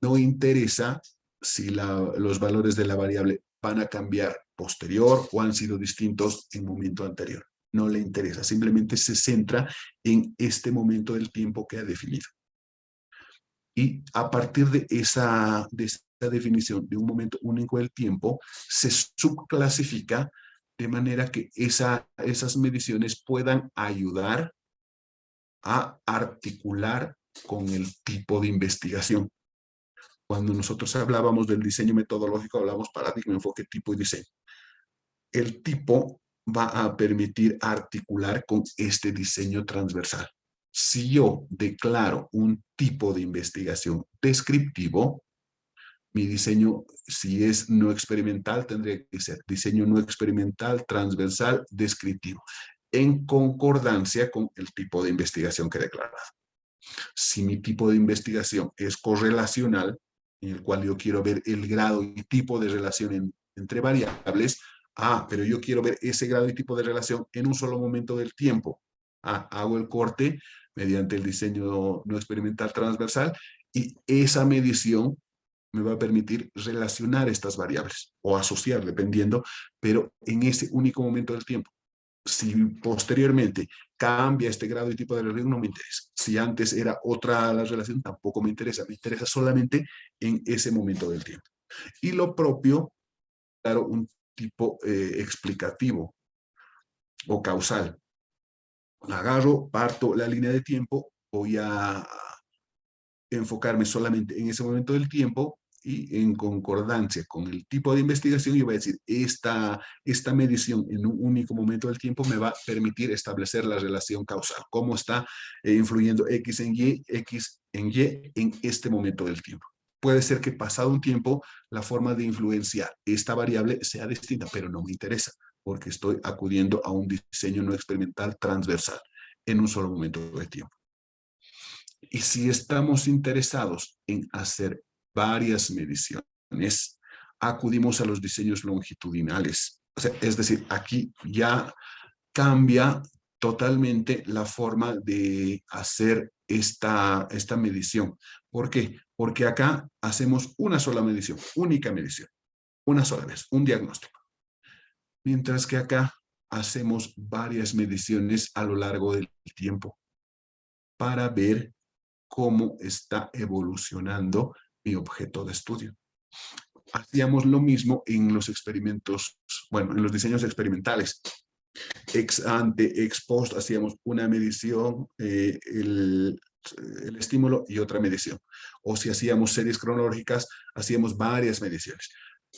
No interesa si los valores de la variable van a cambiar posterior o han sido distintos en momento anterior. No le interesa, simplemente se centra en este momento del tiempo que ha definido. Y a partir de esa definición de un momento único del tiempo, se subclasifica de manera que esas mediciones puedan ayudar a articular con el tipo de investigación. Cuando nosotros hablábamos del diseño metodológico, hablamos paradigma, enfoque, tipo y diseño. El tipo va a permitir articular con este diseño transversal. Si yo declaro un tipo de investigación descriptivo, mi diseño, si es no experimental, tendría que ser diseño no experimental, transversal, descriptivo, en concordancia con el tipo de investigación que he declarado. Si mi tipo de investigación es correlacional, en el cual yo quiero ver el grado y tipo de relación entre variables, pero yo quiero ver ese grado y tipo de relación en un solo momento del tiempo. Hago el corte mediante el diseño no experimental transversal, y esa medición me va a permitir relacionar estas variables o asociar, dependiendo, pero en ese único momento del tiempo. Si posteriormente cambia este grado y tipo de relación, no me interesa. Si antes era otra la relación, tampoco me interesa. Me interesa solamente en ese momento del tiempo. Y lo propio, claro, un tipo explicativo o causal. Agarro, parto la línea de tiempo, voy a enfocarme solamente en ese momento del tiempo, y en concordancia con el tipo de investigación, yo voy a decir, esta medición en un único momento del tiempo me va a permitir establecer la relación causal. ¿Cómo está influyendo X en Y en este momento del tiempo? Puede ser que pasado un tiempo la forma de influenciar esta variable sea distinta, pero no me interesa, porque estoy acudiendo a un diseño no experimental transversal en un solo momento de tiempo. Y si estamos interesados en hacer varias mediciones, acudimos a los diseños longitudinales. O sea, es decir, aquí ya cambia totalmente la forma de hacer esta medición. ¿Por qué? Porque acá hacemos una sola medición, única medición, una sola vez, un diagnóstico. Mientras que acá hacemos varias mediciones a lo largo del tiempo para ver cómo está evolucionando mi objeto de estudio. Hacíamos lo mismo en los experimentos, bueno, en los diseños experimentales. Ex ante, ex post, hacíamos una medición, el estímulo y otra medición. O si hacíamos series cronológicas, hacíamos varias mediciones.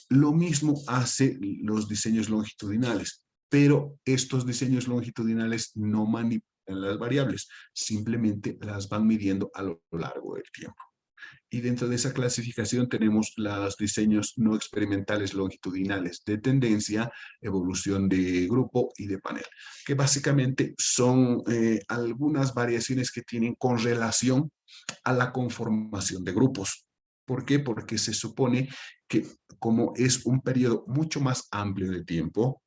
Lo mismo hace los diseños longitudinales, pero estos diseños longitudinales no manipulan las variables, simplemente las van midiendo a lo largo del tiempo. Y dentro de esa clasificación tenemos los diseños no experimentales longitudinales de tendencia, evolución de grupo y de panel, que básicamente son algunas variaciones que tienen con relación a la conformación de grupos. ¿Por qué? Porque se supone que como es un periodo mucho más amplio de tiempo,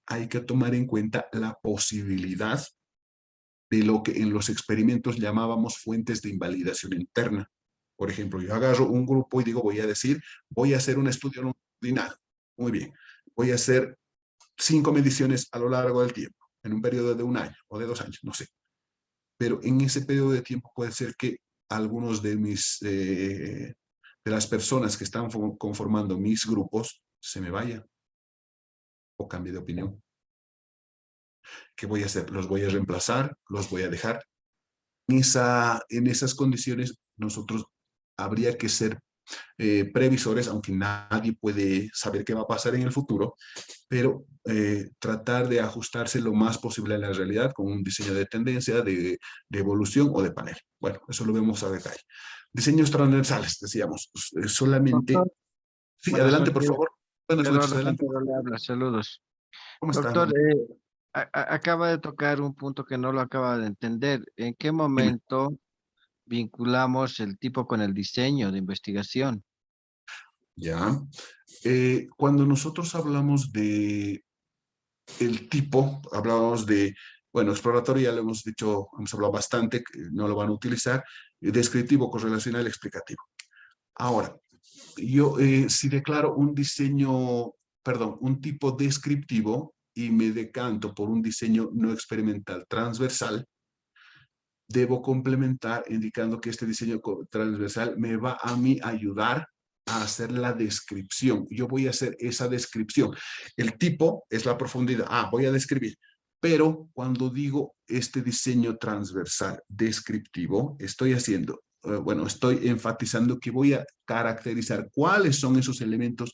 hay que tomar en cuenta la posibilidad de lo que en los experimentos llamábamos fuentes de invalidación interna. Por ejemplo, yo agarro un grupo y digo, voy a hacer un estudio longitudinal. Muy bien. Voy a hacer 5 mediciones a lo largo del tiempo, en un periodo de 1 año o de 2 años, no sé. Pero en ese periodo de tiempo puede ser que algunos de las personas que están conformando mis grupos se me vayan o cambie de opinión. ¿Qué voy a hacer? ¿Los voy a reemplazar? ¿Los voy a dejar? En esas condiciones, nosotros habría que ser previsores, aunque nadie puede saber qué va a pasar en el futuro, pero tratar de ajustarse lo más posible a la realidad con un diseño de tendencia, de evolución o de panel. Bueno, eso lo vemos a detalle. Diseños transversales, decíamos, solamente... Doctor, Sí, buenas adelante, por noches. favor. Buenas noches, Eduardo adelante. Santoro le habla, saludos. ¿Cómo está? Doctor, acaba de tocar un punto que no lo acaba de entender. ¿En qué Dime. momento vinculamos el tipo con el diseño de investigación? Ya. Cuando nosotros hablamos de el tipo, hablábamos de, bueno, exploratorio ya lo hemos dicho, hemos hablado bastante, que no lo van a utilizar, descriptivo, correlacional, explicativo. Ahora, yo si declaro un diseño, perdón, un tipo descriptivo y me decanto por un diseño no experimental transversal, debo complementar indicando que este diseño transversal me va a mí ayudar a hacer la descripción. Yo voy a hacer esa descripción. El tipo es la profundidad. Voy a describir. Pero cuando digo este diseño transversal descriptivo, estoy haciendo, bueno, estoy enfatizando que voy a caracterizar cuáles son esos elementos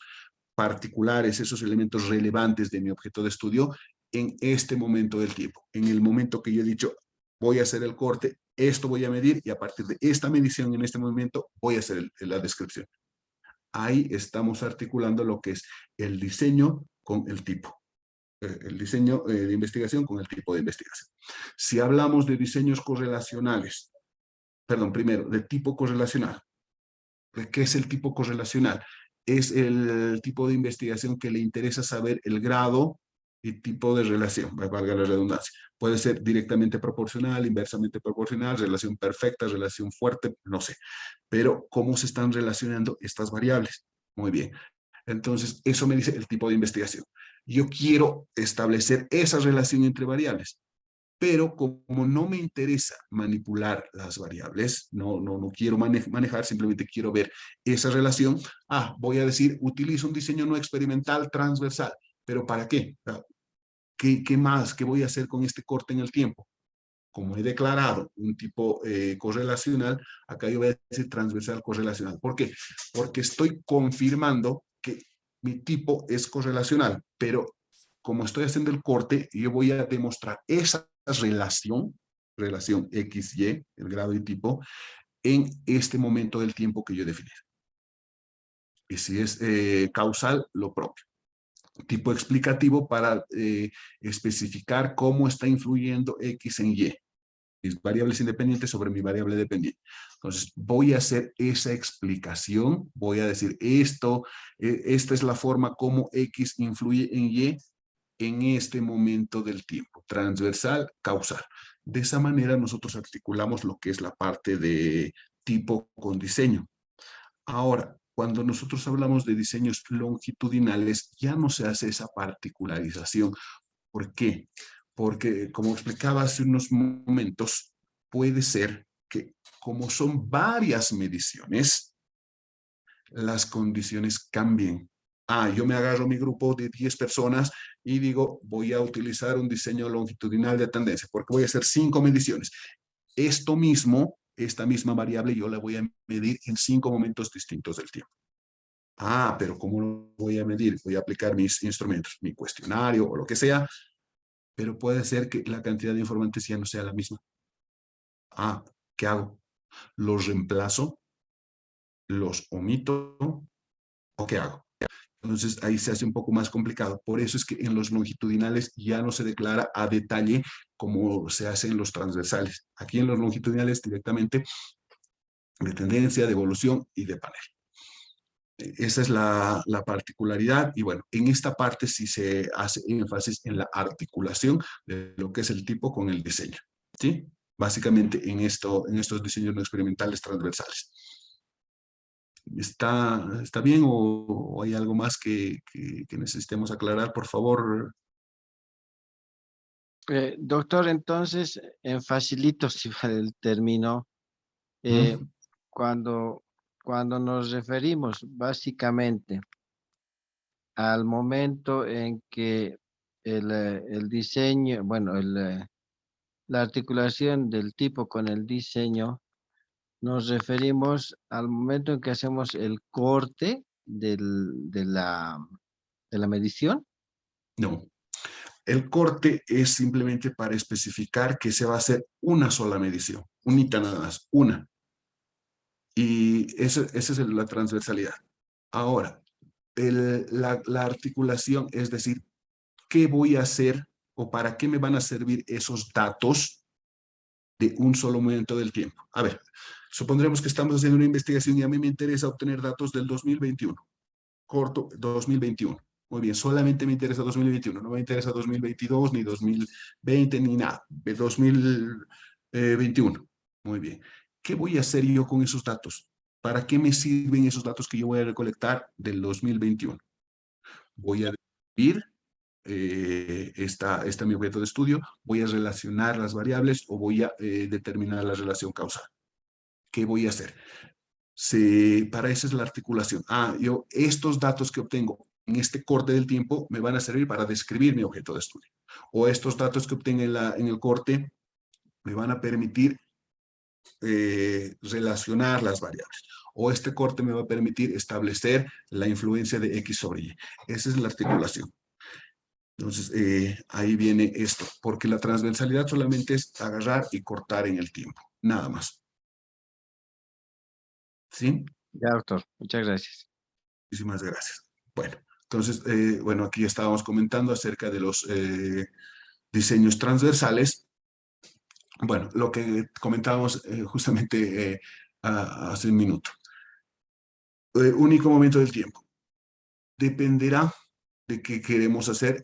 particulares, esos elementos relevantes de mi objeto de estudio en este momento del tiempo. En el momento que yo he dicho, voy a hacer el corte, esto voy a medir y a partir de esta medición en este momento voy a hacer la descripción. Ahí estamos articulando lo que es el diseño con el tipo. El diseño de investigación con el tipo de investigación. Si hablamos de diseños correlacionales, perdón, primero, de tipo correlacional, ¿qué es el tipo correlacional? Es el tipo de investigación que le interesa saber el grado y tipo de relación, valga la redundancia. Puede ser directamente proporcional, inversamente proporcional, relación perfecta, relación fuerte, no sé. Pero ¿cómo se están relacionando estas variables? Muy bien. Entonces, eso me dice el tipo de investigación. Yo quiero establecer esa relación entre variables, pero como no me interesa manipular las variables, no quiero manejar, simplemente quiero ver esa relación, voy a decir, utilizo un diseño no experimental transversal, pero ¿para qué? ¿Qué más? ¿Qué voy a hacer con este corte en el tiempo? Como he declarado un tipo correlacional, acá yo voy a decir transversal correlacional. ¿Por qué? Porque estoy confirmando que mi tipo es correlacional, pero como estoy haciendo el corte, yo voy a demostrar esa relación X, Y, el grado y tipo, en este momento del tiempo que yo definí. Y si es causal, lo propio. Tipo explicativo para especificar cómo está influyendo X en Y. Mis variables independientes sobre mi variable dependiente. Entonces, voy a hacer esa explicación, voy a decir esto, esta es la forma como X influye en Y en este momento del tiempo, transversal, causal. De esa manera nosotros articulamos lo que es la parte de tipo con diseño. Ahora, cuando nosotros hablamos de diseños longitudinales, ya no se hace esa particularización. ¿Por qué? Porque, como explicaba hace unos momentos, puede ser que como son varias mediciones, las condiciones cambien. Yo me agarro mi grupo de 10 personas y digo, voy a utilizar un diseño longitudinal de tendencia, porque voy a hacer 5 mediciones. Esto mismo, esta misma variable, yo la voy a medir en 5 momentos distintos del tiempo. Pero ¿cómo lo voy a medir? Voy a aplicar mis instrumentos, mi cuestionario o lo que sea, pero puede ser que la cantidad de informantes ya no sea la misma. ¿Qué hago? ¿Los reemplazo? ¿Los omito? ¿O qué hago? Entonces ahí se hace un poco más complicado. Por eso es que en los longitudinales ya no se declara a detalle como se hace en los transversales. Aquí en los longitudinales directamente de tendencia, de evolución y de panel. Esa es la particularidad y bueno, en esta parte sí se hace énfasis en la articulación de lo que es el tipo con el diseño, ¿sí? Básicamente en estos diseños no experimentales transversales. ¿Está bien o hay algo más que necesitemos aclarar, por favor? Doctor, entonces, en facilito, si vale el término, eh, ¿Mm? cuando, cuando nos referimos básicamente al momento en que el diseño, bueno, la articulación del tipo con el diseño nos referimos al momento en que hacemos el corte de la medición. No. El corte es simplemente para especificar que se va a hacer una sola medición, unita nada más, una. Y esa es la transversalidad. Ahora, la articulación, es decir, ¿qué voy a hacer o para qué me van a servir esos datos de un solo momento del tiempo? A ver, supondremos que estamos haciendo una investigación y a mí me interesa obtener datos del 2021, corto 2021. Muy bien, solamente me interesa 2021, no me interesa 2022, ni 2020, ni nada, de 2021. Muy bien. ¿Qué voy a hacer yo con esos datos? ¿Para qué me sirven esos datos que yo voy a recolectar del 2021? Voy a describir está mi objeto de estudio, voy a relacionar las variables o voy a determinar la relación causal. ¿Qué voy a hacer? Para eso es la articulación. Yo estos datos que obtengo en este corte del tiempo me van a servir para describir mi objeto de estudio. O estos datos que obtengo en el corte me van a permitir relacionar las variables. O este corte me va a permitir establecer la influencia de X sobre Y. Esa es la articulación. Entonces, ahí viene esto, porque la transversalidad solamente es agarrar y cortar en el tiempo, nada más. ¿Sí? Ya, doctor, muchas gracias. Muchísimas gracias. Bueno, entonces, bueno, aquí estábamos comentando acerca de los diseños transversales. Bueno, lo que comentábamos justamente hace un minuto. Único momento del tiempo. Dependerá de qué queremos hacer.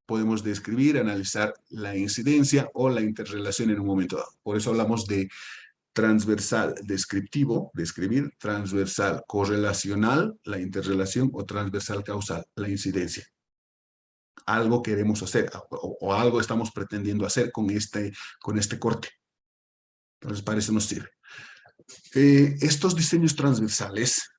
Podemos describir, analizar la incidencia o la interrelación en un momento dado. Por eso hablamos de transversal descriptivo, describir, transversal correlacional, la interrelación, o transversal causal, la incidencia. Algo queremos hacer o algo estamos pretendiendo hacer con este corte. Entonces, para eso nos sirve. Estos diseños transversales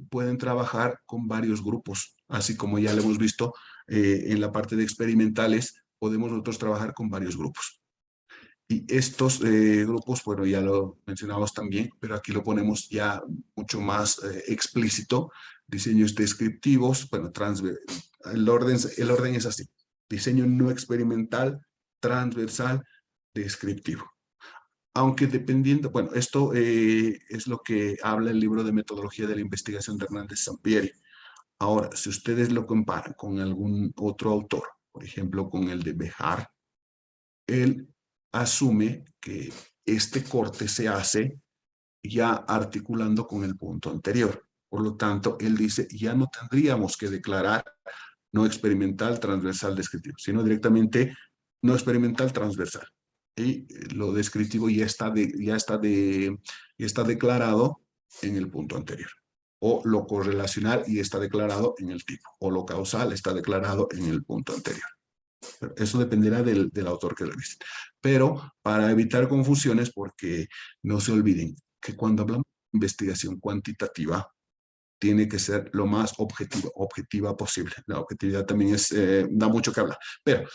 pueden trabajar con varios grupos, así como ya lo hemos visto en la parte de experimentales, podemos nosotros trabajar con varios grupos. Y estos grupos, bueno, ya lo mencionamos también, pero aquí lo ponemos ya mucho más explícito. Diseños descriptivos, bueno, el orden es así. Diseño no experimental, transversal, descriptivo. Aunque dependiendo, bueno, esto es lo que habla el libro de metodología de la investigación de Hernández Sampieri. Ahora, si ustedes lo comparan con algún otro autor, por ejemplo, con el de Bejar, él asume que este corte se hace ya articulando con el punto anterior. Por lo tanto, él dice, ya no tendríamos que declarar no experimental, transversal, descriptivo, sino directamente no experimental, transversal. Y lo descriptivo ya está declarado en el punto anterior. O lo correlacional y está declarado en el tipo. O lo causal está declarado en el punto anterior. Eso dependerá del autor que revisen. Pero para evitar confusiones, porque no se olviden que cuando hablamos de investigación cuantitativa, tiene que ser lo más objetiva posible. La objetividad también da mucho que hablar. Pero,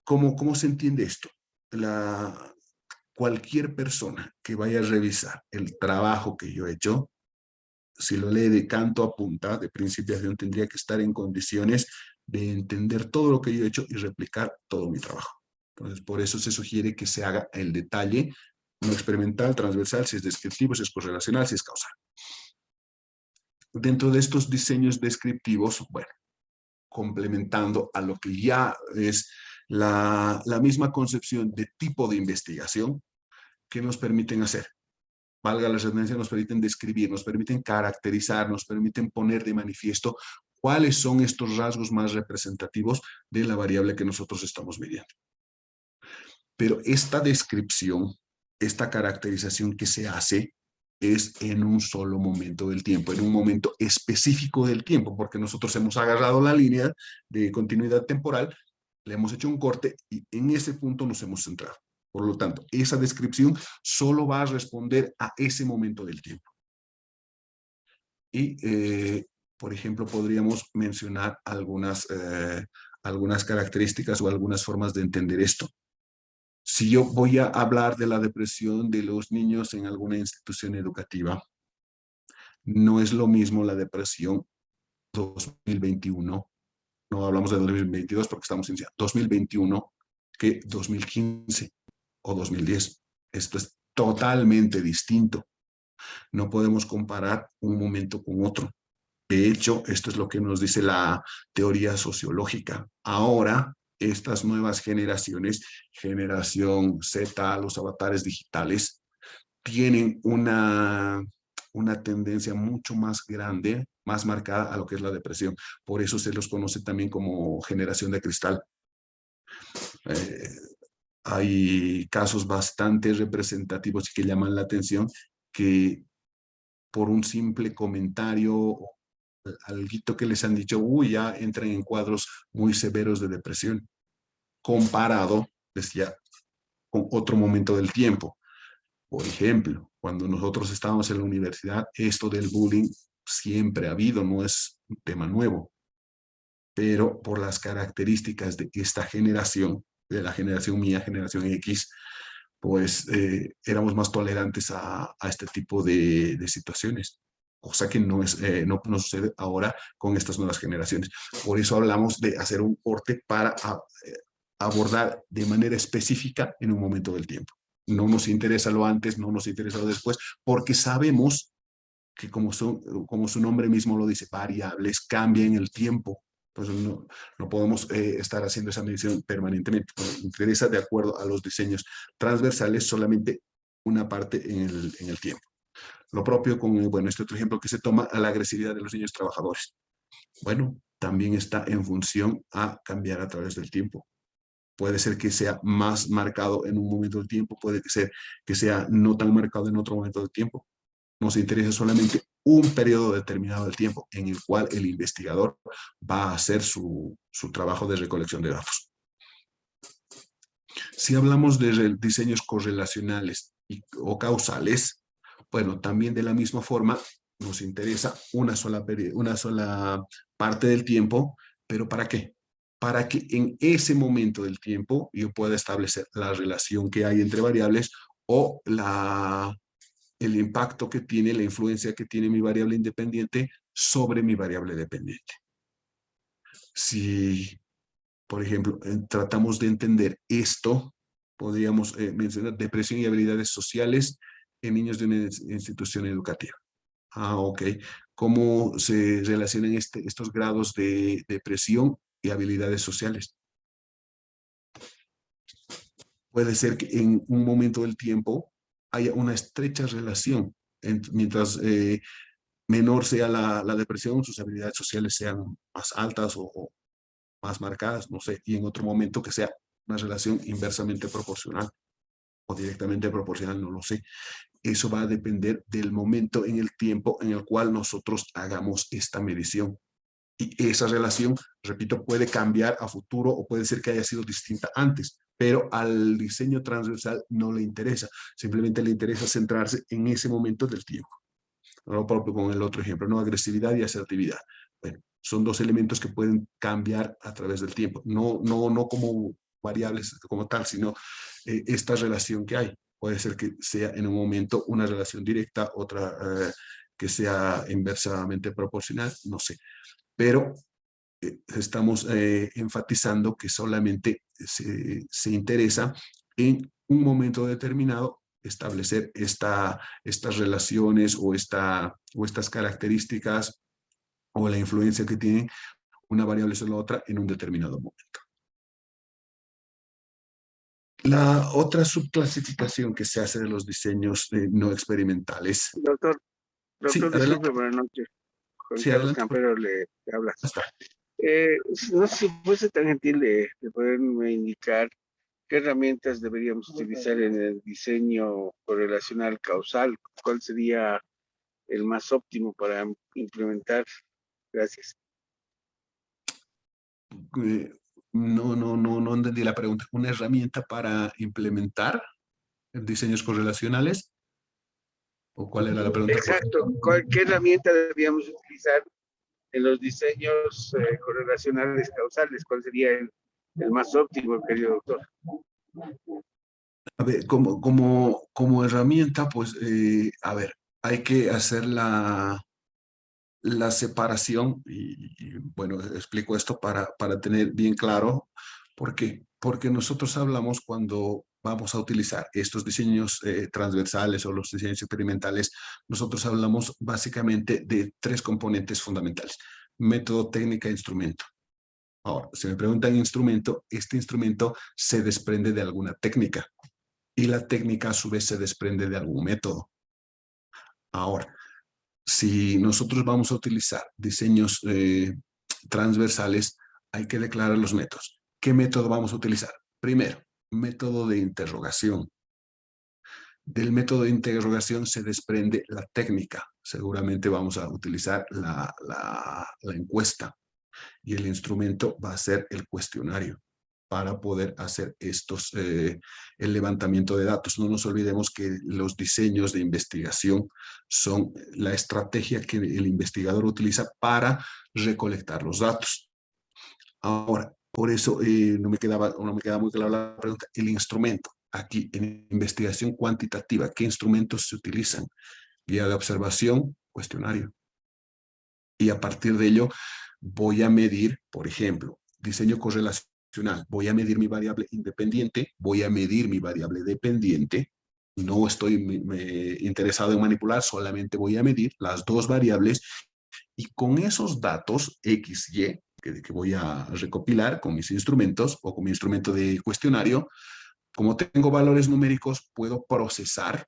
¿cómo se entiende esto? Cualquier persona que vaya a revisar el trabajo que yo he hecho, si lo lee de canto a punta, de principio a fin, tendría que estar en condiciones de entender todo lo que yo he hecho y replicar todo mi trabajo. Entonces, por eso se sugiere que se haga el detalle no experimental, transversal, si es descriptivo, si es correlacional, si es causal. Dentro de estos diseños descriptivos, bueno, complementando a lo que ya es la misma concepción de tipo de investigación que nos permiten hacer. Valga la redundancia, nos permiten describir, nos permiten caracterizar, nos permiten poner de manifiesto cuáles son estos rasgos más representativos de la variable que nosotros estamos midiendo. Pero esta descripción, esta caracterización que se hace es en un solo momento del tiempo, en un momento específico del tiempo, porque nosotros hemos agarrado la línea de continuidad temporal, le hemos hecho un corte y en ese punto nos hemos centrado. Por lo tanto, esa descripción solo va a responder a ese momento del tiempo. Y, por ejemplo, podríamos mencionar algunas características o algunas formas de entender esto. Si yo voy a hablar de la depresión de los niños en alguna institución educativa, no es lo mismo la depresión 2021, no hablamos de 2022 porque estamos en 2021, que 2015 o 2010. Esto es totalmente distinto. No podemos comparar un momento con otro. De hecho, esto es lo que nos dice la teoría sociológica. Ahora, estas nuevas generaciones, generación Z, los avatares digitales, tienen una tendencia mucho más grande, más marcada a lo que es la depresión. Por eso se los conoce también como generación de cristal. Eh, Hay casos bastante representativos y que llaman la atención que por un simple comentario o algo que les han dicho, uy, ya entran en cuadros muy severos de depresión, comparado, decía, con otro momento del tiempo. Por ejemplo, cuando nosotros estábamos en la universidad, esto del bullying siempre ha habido, no es un tema nuevo, pero por las características de esta generación, de la generación mía, generación X, pues éramos más tolerantes a este tipo de situaciones, cosa que no sucede ahora con estas nuevas generaciones. Por eso hablamos de hacer un corte para abordar de manera específica en un momento del tiempo. No nos interesa lo antes, no nos interesa lo después, porque sabemos que como su nombre mismo lo dice, variables cambian en el tiempo. Pues no podemos estar haciendo esa medición permanentemente. Nos interesa de acuerdo a los diseños transversales solamente una parte en el tiempo. Lo propio con, bueno, este otro ejemplo que se toma a la agresividad de los niños trabajadores. Bueno, también está en función a cambiar a través del tiempo. Puede ser que sea más marcado en un momento del tiempo, puede ser que sea no tan marcado en otro momento del tiempo. Nos interesa solamente un periodo determinado del tiempo en el cual el investigador va a hacer su trabajo de recolección de datos. Si hablamos de diseños correlacionales o causales, bueno, también de la misma forma nos interesa una sola parte del tiempo, pero ¿para qué? Para que en ese momento del tiempo yo pueda establecer la relación que hay entre variables o el impacto que tiene, la influencia que tiene mi variable independiente sobre mi variable dependiente. Si, por ejemplo, tratamos de entender esto, podríamos mencionar depresión y habilidades sociales en niños de una institución educativa. Ah, ok. ¿Cómo se relacionan estos grados de depresión y habilidades sociales? Puede ser que en un momento del tiempo haya una estrecha relación mientras menor sea la depresión, sus habilidades sociales sean más altas o más marcadas, no sé, y en otro momento que sea una relación inversamente proporcional o directamente proporcional, no lo sé. Eso va a depender del momento en el tiempo en el cual nosotros hagamos esta medición. Y esa relación, repito, puede cambiar a futuro o puede ser que haya sido distinta antes, pero al diseño transversal no le interesa, simplemente le interesa centrarse en ese momento del tiempo. Lo propio con el otro ejemplo, ¿no? Agresividad y asertividad. Bueno, son dos elementos que pueden cambiar a través del tiempo, no como variables como tal, sino esta relación que hay. Puede ser que sea en un momento una relación directa, otra que sea inversamente proporcional, no sé. Pero estamos enfatizando que solamente se interesa en un momento determinado establecer estas relaciones o estas características o la influencia que tiene una variable sobre la otra en un determinado momento. La otra subclasificación que se hace de los diseños no experimentales. Doctor, Sí, disculpe, adelante. buenas noches. Juan Sí, Carlos adelante. Campero le habla. Hasta. No sé si fuese tan gentil de poderme indicar qué herramientas deberíamos utilizar en el diseño correlacional causal, cuál sería el más óptimo para implementar. Gracias. No entendí la pregunta. ¿Una herramienta para implementar diseños correlacionales? ¿O cuál era la pregunta? Exacto, ¿qué herramienta deberíamos utilizar en los diseños correlacionales causales? ¿Cuál sería el más óptimo, querido doctor? A ver, como herramienta, pues, a ver, hay que hacer la separación bueno, explico esto para tener bien claro. ¿Por qué? Porque nosotros hablamos cuando vamos a utilizar estos diseños transversales o los diseños experimentales, nosotros hablamos básicamente de tres componentes fundamentales: método, técnica e instrumento. Ahora, si me preguntan instrumento, este instrumento se desprende de alguna técnica y la técnica a su vez se desprende de algún método. Ahora, si nosotros vamos a utilizar diseños transversales, hay que declarar los métodos. ¿Qué método vamos a utilizar? Primero, método de interrogación. Del método de interrogación se desprende la técnica. Seguramente vamos a utilizar la encuesta y el instrumento va a ser el cuestionario para poder hacer el levantamiento de datos. No nos olvidemos que los diseños de investigación son la estrategia que el investigador utiliza para recolectar los datos. Ahora, por eso no me queda muy clara la pregunta. El instrumento, aquí en investigación cuantitativa, ¿qué instrumentos se utilizan? Guía de observación, cuestionario. Y a partir de ello voy a medir, por ejemplo, diseño correlacional. Voy a medir mi variable independiente, voy a medir mi variable dependiente. No estoy interesado en manipular, solamente voy a medir las dos variables y con esos datos X, Y, que voy a recopilar con mis instrumentos o con mi instrumento de cuestionario, como tengo valores numéricos, puedo procesar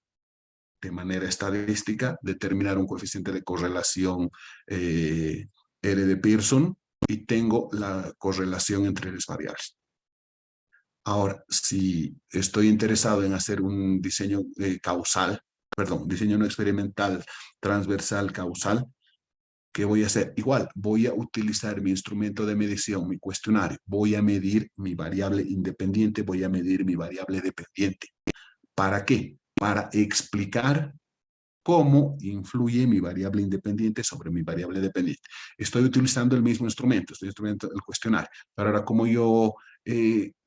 de manera estadística, determinar un coeficiente de correlación R de Pearson y tengo la correlación entre las variables. Ahora, si estoy interesado en hacer un diseño causal, perdón, diseño no experimental, transversal, causal, ¿qué voy a hacer? Igual, voy a utilizar mi instrumento de medición, mi cuestionario. Voy a medir mi variable independiente, voy a medir mi variable dependiente. ¿Para qué? Para explicar cómo influye mi variable independiente sobre mi variable dependiente. Estoy utilizando el mismo instrumento, estoy utilizando el cuestionario, pero ahora cómo yo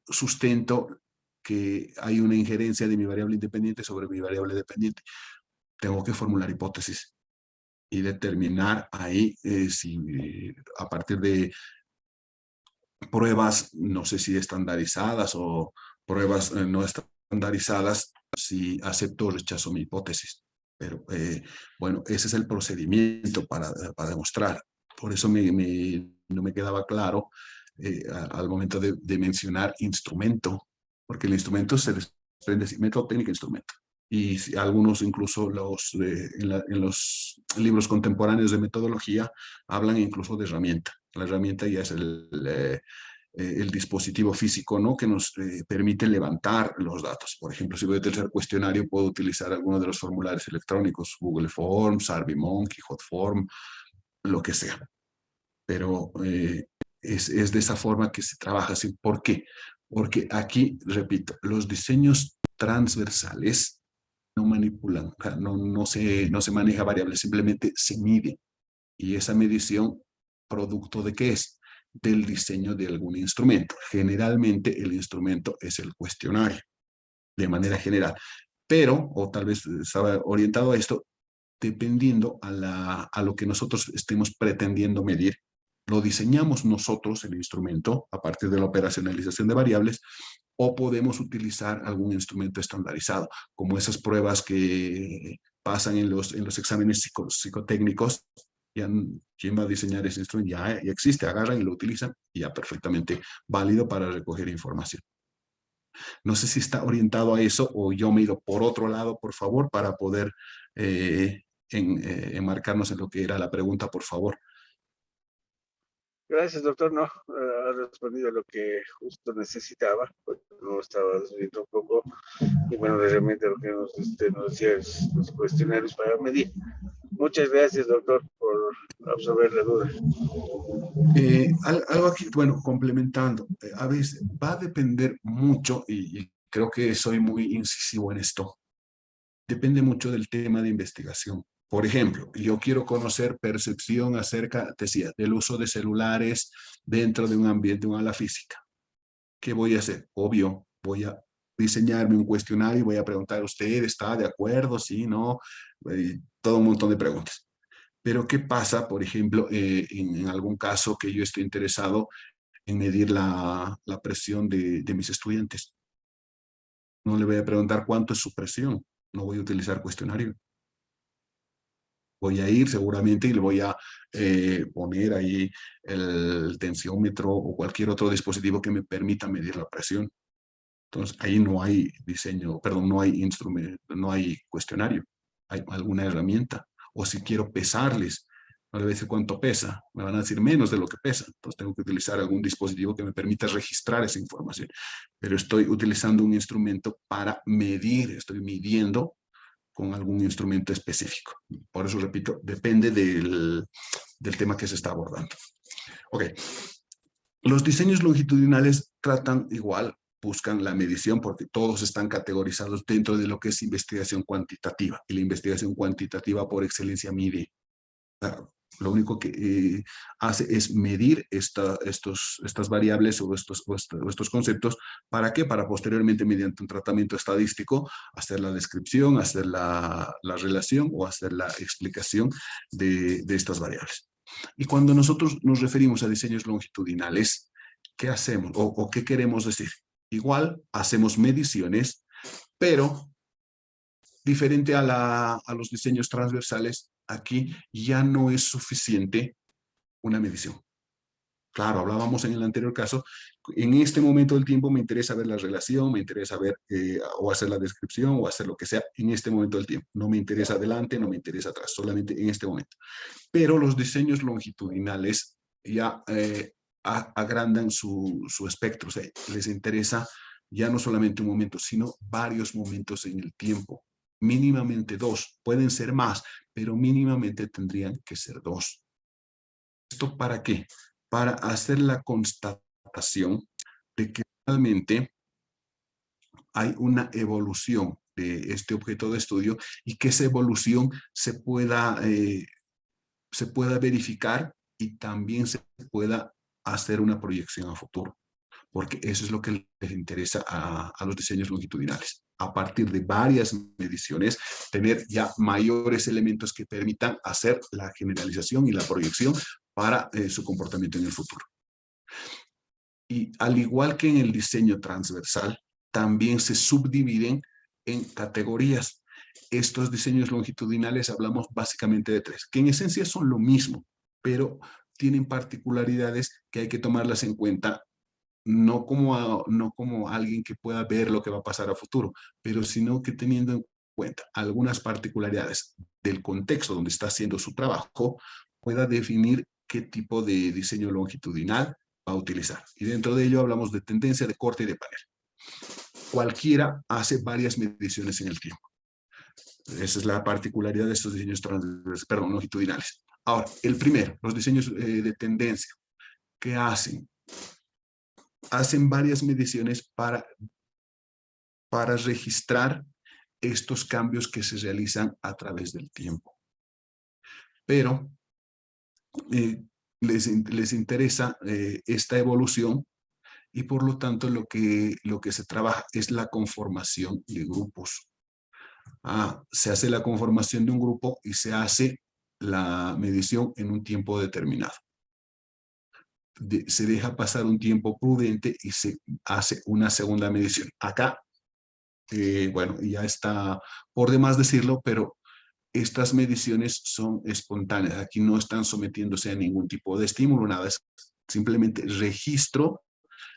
sustento que hay una injerencia de mi variable independiente sobre mi variable dependiente. Tengo que formular hipótesis y determinar ahí si a partir de pruebas, no sé si estandarizadas o pruebas no estandarizadas, si acepto o rechazo mi hipótesis. Pero bueno, ese es el procedimiento para demostrar. Por eso no me quedaba claro al momento de mencionar instrumento, porque el instrumento se desprende de método, técnica, instrumento. Y algunos incluso en los libros contemporáneos de metodología hablan incluso de herramienta. La herramienta ya es el dispositivo físico, ¿no?, que nos permite levantar los datos. Por ejemplo, si voy a utilizar cuestionario, puedo utilizar alguno de los formularios electrónicos, Google Forms, SurveyMonkey, Hotform, lo que sea. Pero es de esa forma que se trabaja. ¿Sí? ¿Por qué? Porque aquí, repito, los diseños transversales no manipulan, no se maneja variables, simplemente se mide. Y esa medición, ¿producto de qué es? Del diseño de algún instrumento. Generalmente el instrumento es el cuestionario, de manera general. Pero, o tal vez estaba orientado a esto, dependiendo a lo que nosotros estemos pretendiendo medir, lo diseñamos nosotros, el instrumento, a partir de la operacionalización de variables, o podemos utilizar algún instrumento estandarizado, como esas pruebas que pasan en los exámenes psicotécnicos. Ya, ¿quién va a diseñar ese instrumento? Ya existe, agarran y lo utilizan y ya perfectamente válido para recoger información. No sé si está orientado a eso o yo me he ido por otro lado, por favor, para poder enmarcarnos en lo que era la pregunta, por favor. Gracias, doctor. No, ha respondido a lo que justo necesitaba. No estaba desviando un poco. Y bueno, realmente lo que nos decía es los cuestionarios para medir. Muchas gracias, doctor, por absorber la duda. Algo aquí, bueno, complementando, a veces va a depender mucho, y creo que soy muy incisivo en esto, depende mucho del tema de investigación. Por ejemplo, yo quiero conocer percepción acerca, decía, del uso de celulares dentro de un ambiente, una ala física. ¿Qué voy a hacer? Obvio, voy a diseñarme un cuestionario y voy a preguntar, ¿usted está de acuerdo? ¿Sí? ¿No? Todo un montón de preguntas. Pero ¿qué pasa, por ejemplo, en algún caso que yo estoy interesado en medir la presión de mis estudiantes? No le voy a preguntar cuánto es su presión, no voy a utilizar cuestionario. Voy a ir seguramente y le voy a poner ahí el tensiómetro o cualquier otro dispositivo que me permita medir la presión. Entonces, ahí no hay diseño, perdón, no hay instrumento, no hay cuestionario, hay alguna herramienta. O si quiero pesarles, no le voy a decir cuánto pesa, me van a decir menos de lo que pesa. Entonces, tengo que utilizar algún dispositivo que me permita registrar esa información. Pero estoy utilizando un instrumento para medir, estoy midiendo con algún instrumento específico. Por eso, repito, depende del tema que se está abordando. Ok. Los diseños longitudinales tratan igual, buscan la medición porque todos están categorizados dentro de lo que es investigación cuantitativa. Y la investigación cuantitativa por excelencia mide. Lo único que hace es medir estas variables o estos conceptos. ¿Para qué? Para posteriormente, mediante un tratamiento estadístico, hacer la descripción, hacer la relación o hacer la explicación de estas variables. Y cuando nosotros nos referimos a diseños longitudinales, ¿qué hacemos o qué queremos decir? Igual hacemos mediciones, pero diferente a los diseños transversales, aquí ya no es suficiente una medición. Claro, hablábamos en el anterior caso, en este momento del tiempo me interesa ver la relación, me interesa ver o hacer la descripción o hacer lo que sea en este momento del tiempo. No me interesa adelante, no me interesa atrás, solamente en este momento. Pero los diseños longitudinales ya agrandan su espectro, o sea, les interesa ya no solamente un momento, sino varios momentos en el tiempo. Mínimamente 2, pueden ser más, pero mínimamente tendrían que ser 2. ¿Esto para qué? Para hacer la constatación de que realmente hay una evolución de este objeto de estudio y que esa evolución se pueda verificar y también se pueda hacer una proyección a futuro, porque eso es lo que les interesa a los diseños longitudinales. A partir de varias mediciones, tener ya mayores elementos que permitan hacer la generalización y la proyección para su comportamiento en el futuro. Y al igual que en el diseño transversal, también se subdividen en categorías. Estos diseños longitudinales hablamos básicamente de 3, que en esencia son lo mismo, pero tienen particularidades que hay que tomarlas en cuenta, no como alguien que pueda ver lo que va a pasar a futuro, pero sino que teniendo en cuenta algunas particularidades del contexto donde está haciendo su trabajo, pueda definir qué tipo de diseño longitudinal va a utilizar. Y dentro de ello hablamos de tendencia, de corte y de panel. Cualquiera hace varias mediciones en el tiempo. Esa es la particularidad de estos diseños longitudinales. Ahora, el primero, los diseños de tendencia. ¿Qué hacen? Hacen varias mediciones para registrar estos cambios que se realizan a través del tiempo. Pero les interesa esta evolución y por lo tanto lo que se trabaja es la conformación de grupos. Se hace la conformación de un grupo y se hace la medición en un tiempo determinado. Se deja pasar un tiempo prudente y se hace una segunda medición. Acá, bueno, ya está por demás decirlo, pero estas mediciones son espontáneas. Aquí no están sometiéndose a ningún tipo de estímulo, nada, es simplemente registro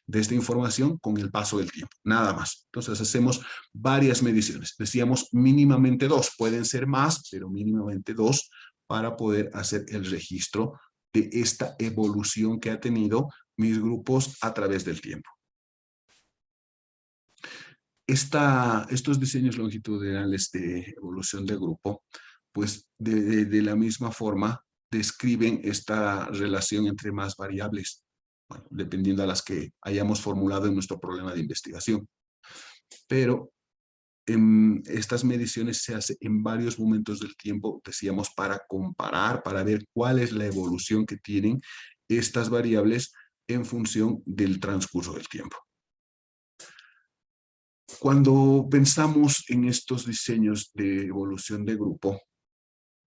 de esta información con el paso del tiempo, nada más. Entonces hacemos varias mediciones. Decíamos mínimamente 2, pueden ser más, pero mínimamente 2 para poder hacer el registro de esta evolución que ha tenido mis grupos a través del tiempo. Estos diseños longitudinales de evolución de grupo, pues de la misma forma describen esta relación entre más variables, bueno, dependiendo a las que hayamos formulado en nuestro problema de investigación. Pero estas mediciones se hacen en varios momentos del tiempo, decíamos, para comparar, para ver cuál es la evolución que tienen estas variables en función del transcurso del tiempo. Cuando pensamos en estos diseños de evolución de grupo,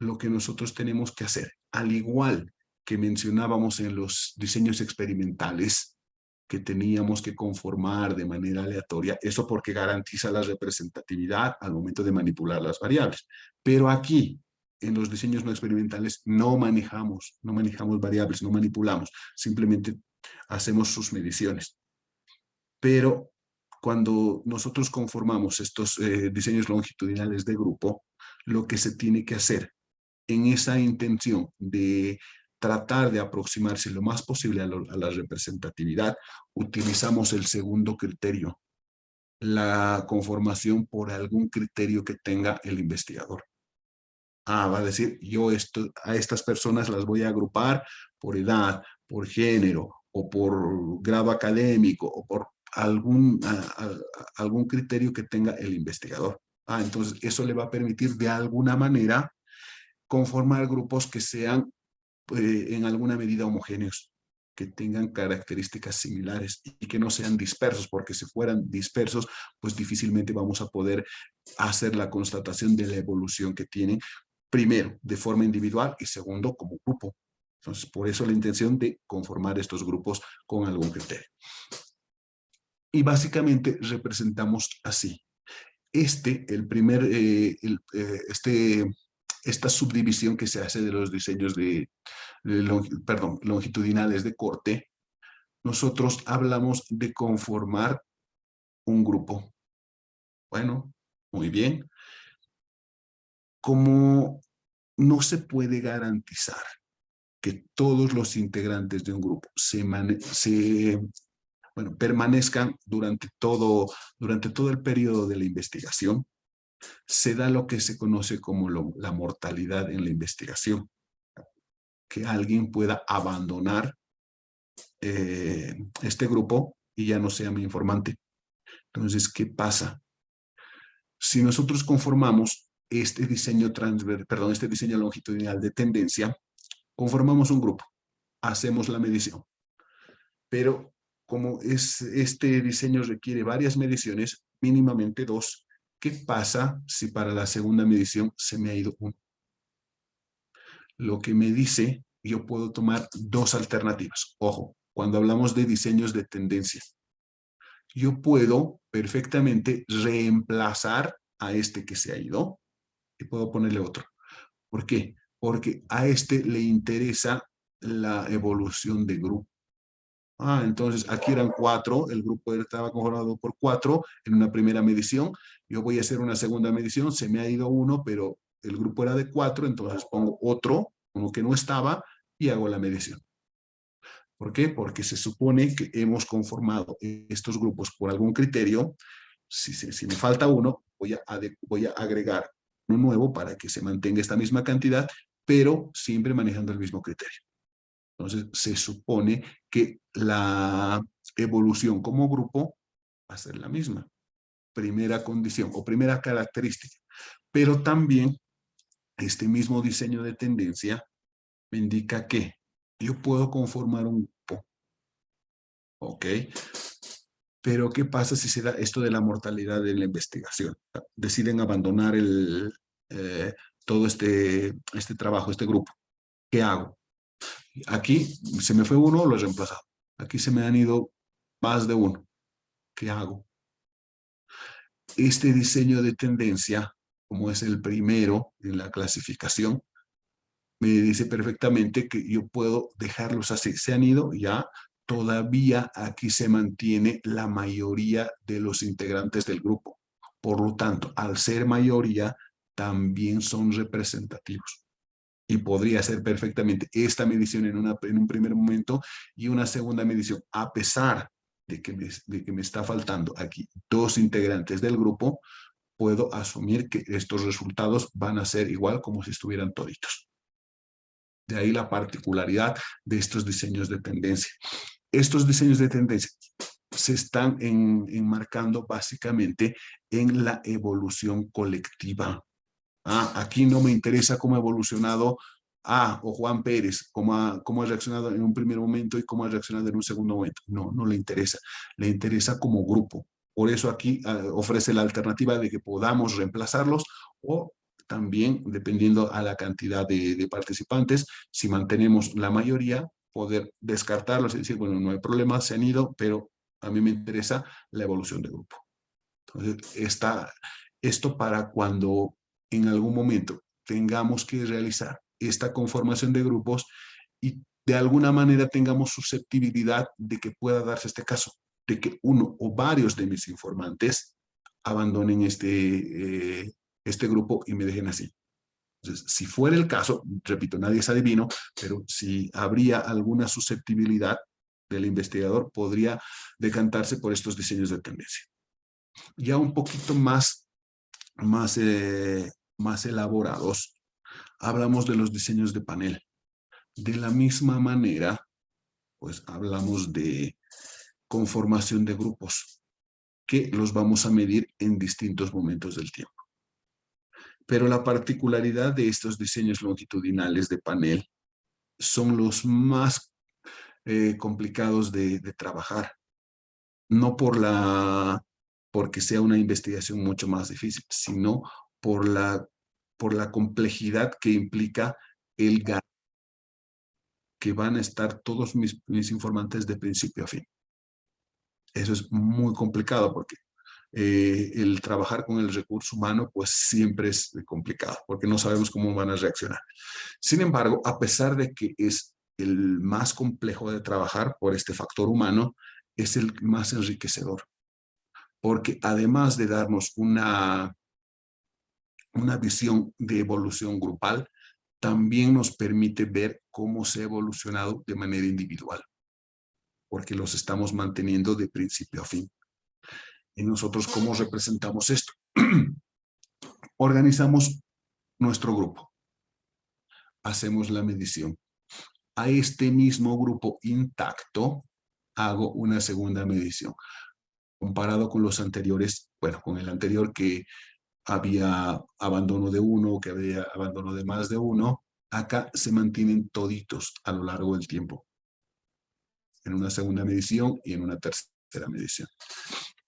lo que nosotros tenemos que hacer, al igual que mencionábamos en los diseños experimentales, que teníamos que conformar de manera aleatoria, eso porque garantiza la representatividad al momento de manipular las variables. Pero aquí, en los diseños no experimentales, no manejamos variables, no manipulamos, simplemente hacemos sus mediciones. Pero cuando nosotros conformamos estos diseños longitudinales de grupo, lo que se tiene que hacer en esa intención de tratar de aproximarse lo más posible a la representatividad, utilizamos el segundo criterio, la conformación por algún criterio que tenga el investigador. Va a decir, yo a estas personas las voy a agrupar por edad, por género, o por grado académico, o por algún criterio que tenga el investigador. Entonces, eso le va a permitir de alguna manera conformar grupos que sean en alguna medida homogéneos, que tengan características similares y que no sean dispersos, porque si fueran dispersos, pues difícilmente vamos a poder hacer la constatación de la evolución que tienen, primero, de forma individual y segundo, como grupo. Entonces, por eso la intención de conformar estos grupos con algún criterio. Y básicamente representamos así. Esta subdivisión que se hace de los diseños longitudinales de corte, nosotros hablamos de conformar un grupo. Bueno, muy bien. Como no se puede garantizar que todos los integrantes de un grupo permanezcan durante todo el periodo de la investigación, se da lo que se conoce como la mortalidad en la investigación. Que alguien pueda abandonar este grupo y ya no sea mi informante. Entonces, ¿qué pasa? Si nosotros conformamos este diseño longitudinal de tendencia, conformamos un grupo, hacemos la medición. Pero como este diseño requiere varias mediciones, mínimamente 2, ¿qué pasa si para la segunda medición se me ha ido 1? Lo que me dice, yo puedo tomar 2 alternativas. Ojo, cuando hablamos de diseños de tendencia, yo puedo perfectamente reemplazar a este que se ha ido y puedo ponerle otro. ¿Por qué? Porque a este le interesa la evolución de grupo. Entonces aquí eran 4, el grupo estaba conformado por 4 en una primera medición. Yo voy a hacer una segunda medición, se me ha ido 1, pero el grupo era de 4, entonces pongo otro, uno que no estaba, y hago la medición. ¿Por qué? Porque se supone que hemos conformado estos grupos por algún criterio. Si me falta uno, voy a agregar uno nuevo para que se mantenga esta misma cantidad, pero siempre manejando el mismo criterio. Entonces, se supone que la evolución como grupo va a ser la misma. Primera condición o primera característica. Pero también este mismo diseño de tendencia me indica que yo puedo conformar un grupo. ¿Ok? Pero ¿qué pasa si se da esto de la mortalidad de la investigación? Deciden abandonar todo este trabajo, este grupo. ¿Qué hago? Aquí se me fue uno, lo he reemplazado. Aquí se me han ido más de uno. ¿Qué hago? Este diseño de tendencia, como es el primero en la clasificación, me dice perfectamente que yo puedo dejarlos así. Se han ido ya, todavía aquí se mantiene la mayoría de los integrantes del grupo. Por lo tanto, al ser mayoría, también son representativos. Y podría ser perfectamente esta medición en un primer momento y una segunda medición, a pesar de que me está faltando aquí 2 integrantes del grupo, puedo asumir que estos resultados van a ser igual como si estuvieran toditos. De ahí la particularidad de estos diseños de tendencia. Estos diseños de tendencia se están enmarcando básicamente en la evolución colectiva. Aquí no me interesa cómo ha evolucionado o Juan Pérez, cómo ha reaccionado en un primer momento y cómo ha reaccionado en un segundo momento. No le interesa. Le interesa como grupo. Por eso aquí ofrece la alternativa de que podamos reemplazarlos o también, dependiendo a la cantidad de participantes, si mantenemos la mayoría, poder descartarlos y decir, bueno, no hay problema, se han ido, pero a mí me interesa la evolución de grupo. Entonces, está esto para cuando en algún momento tengamos que realizar esta conformación de grupos y de alguna manera tengamos susceptibilidad de que pueda darse este caso, de que uno o varios de mis informantes abandonen este grupo y me dejen así. Entonces, si fuera el caso, repito, nadie es adivino, pero si habría alguna susceptibilidad del investigador, podría decantarse por estos diseños de tendencia. Ya un poquito más elaborados, hablamos de los diseños de panel. De la misma manera, pues hablamos de conformación de grupos, que los vamos a medir en distintos momentos del tiempo. Pero la particularidad de estos diseños longitudinales de panel son los más complicados de trabajar. No porque sea una investigación mucho más difícil, sino por la complejidad que implica el que van a estar todos mis informantes de principio a fin. Eso es muy complicado porque el trabajar con el recurso humano pues siempre es complicado porque no sabemos cómo van a reaccionar. Sin embargo, a pesar de que es el más complejo de trabajar por este factor humano, es el más enriquecedor. Porque además de darnos una visión de evolución grupal, también nos permite ver cómo se ha evolucionado de manera individual, porque los estamos manteniendo de principio a fin. ¿Y nosotros cómo representamos esto? Organizamos nuestro grupo, hacemos la medición. A este mismo grupo intacto hago una segunda medición. Comparado con los anteriores, bueno, con el anterior que había abandono de uno, que había abandono de más de uno, acá se mantienen toditos a lo largo del tiempo, en una segunda medición y en una tercera medición.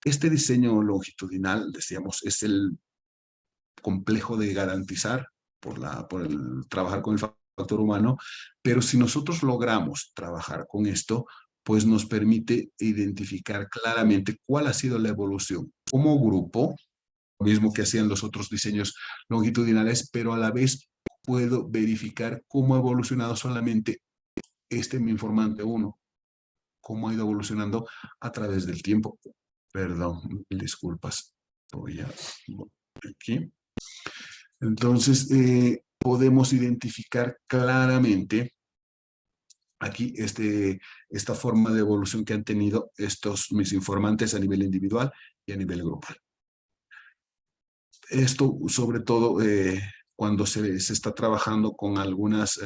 Este diseño longitudinal, decíamos, es el complejo de garantizar por el trabajar con el factor humano, pero si nosotros logramos trabajar con esto, pues nos permite identificar claramente cuál ha sido la evolución como grupo, lo mismo que hacían los otros diseños longitudinales, pero a la vez puedo verificar cómo ha evolucionado solamente mi informante 1, cómo ha ido evolucionando a través del tiempo. Perdón, disculpas. Voy a aquí. Entonces, podemos identificar claramente aquí esta forma de evolución que han tenido mis informantes a nivel individual y a nivel grupal. Esto, sobre todo, cuando se está trabajando con algunas,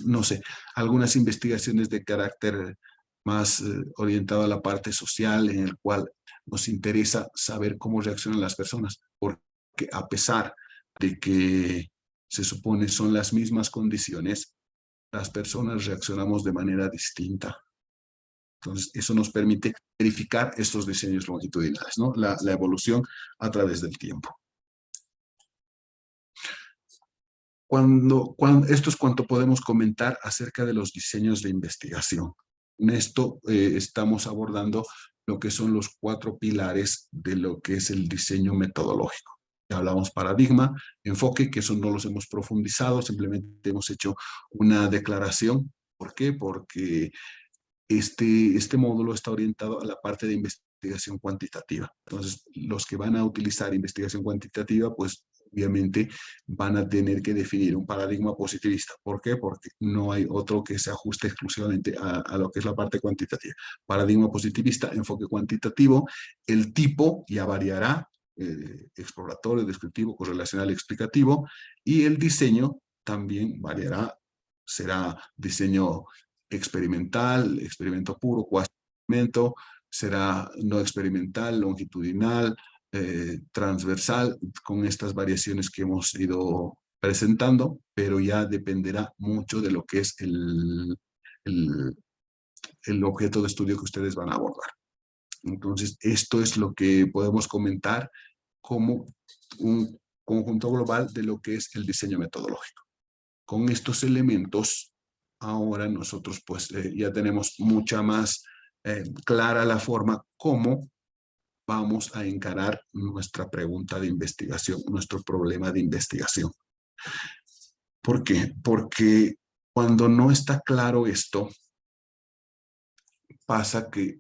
no sé, algunas investigaciones de carácter más orientado a la parte social, en el cual nos interesa saber cómo reaccionan las personas, porque a pesar de que se supone son las mismas condiciones, las personas reaccionamos de manera distinta. Entonces, eso nos permite verificar estos diseños longitudinales, ¿no? La evolución a través del tiempo. Esto es cuanto podemos comentar acerca de los diseños de investigación. En esto estamos abordando lo que son los 4 pilares de lo que es el diseño metodológico. Ya hablamos paradigma, enfoque, que eso no los hemos profundizado, simplemente hemos hecho una declaración. ¿Por qué? Porque este módulo está orientado a la parte de investigación cuantitativa. Entonces, los que van a utilizar investigación cuantitativa, pues obviamente van a tener que definir un paradigma positivista. ¿Por qué? Porque no hay otro que se ajuste exclusivamente a lo que es la parte cuantitativa. Paradigma positivista, enfoque cuantitativo, el tipo ya variará, exploratorio, descriptivo, correlacional, explicativo, y el diseño también variará, será diseño experimental, experimento puro, cuasi experimento, será no experimental, longitudinal, transversal, con estas variaciones que hemos ido presentando, pero ya dependerá mucho de lo que es el objeto de estudio que ustedes van a abordar. Entonces, esto es lo que podemos comentar como un conjunto global de lo que es el diseño metodológico. Con estos elementos, ahora nosotros pues ya tenemos mucha más clara la forma como vamos a encarar nuestra pregunta de investigación, nuestro problema de investigación. ¿Por qué? Porque cuando no está claro esto, pasa que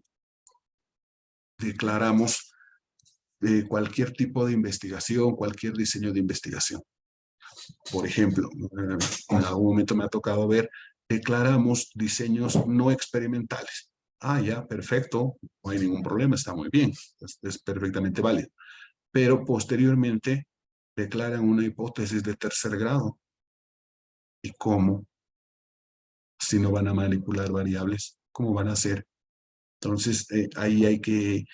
declaramos cualquier tipo de investigación, cualquier diseño de investigación. Por ejemplo, en algún momento me ha tocado ver, declaramos diseños no experimentales. Ah, ya, perfecto, no hay ningún problema, está muy bien, es perfectamente válido. Pero posteriormente declaran una hipótesis de tercer grado. ¿Y cómo? Si no van a manipular variables, ¿cómo van a hacer? Entonces, ahí hay que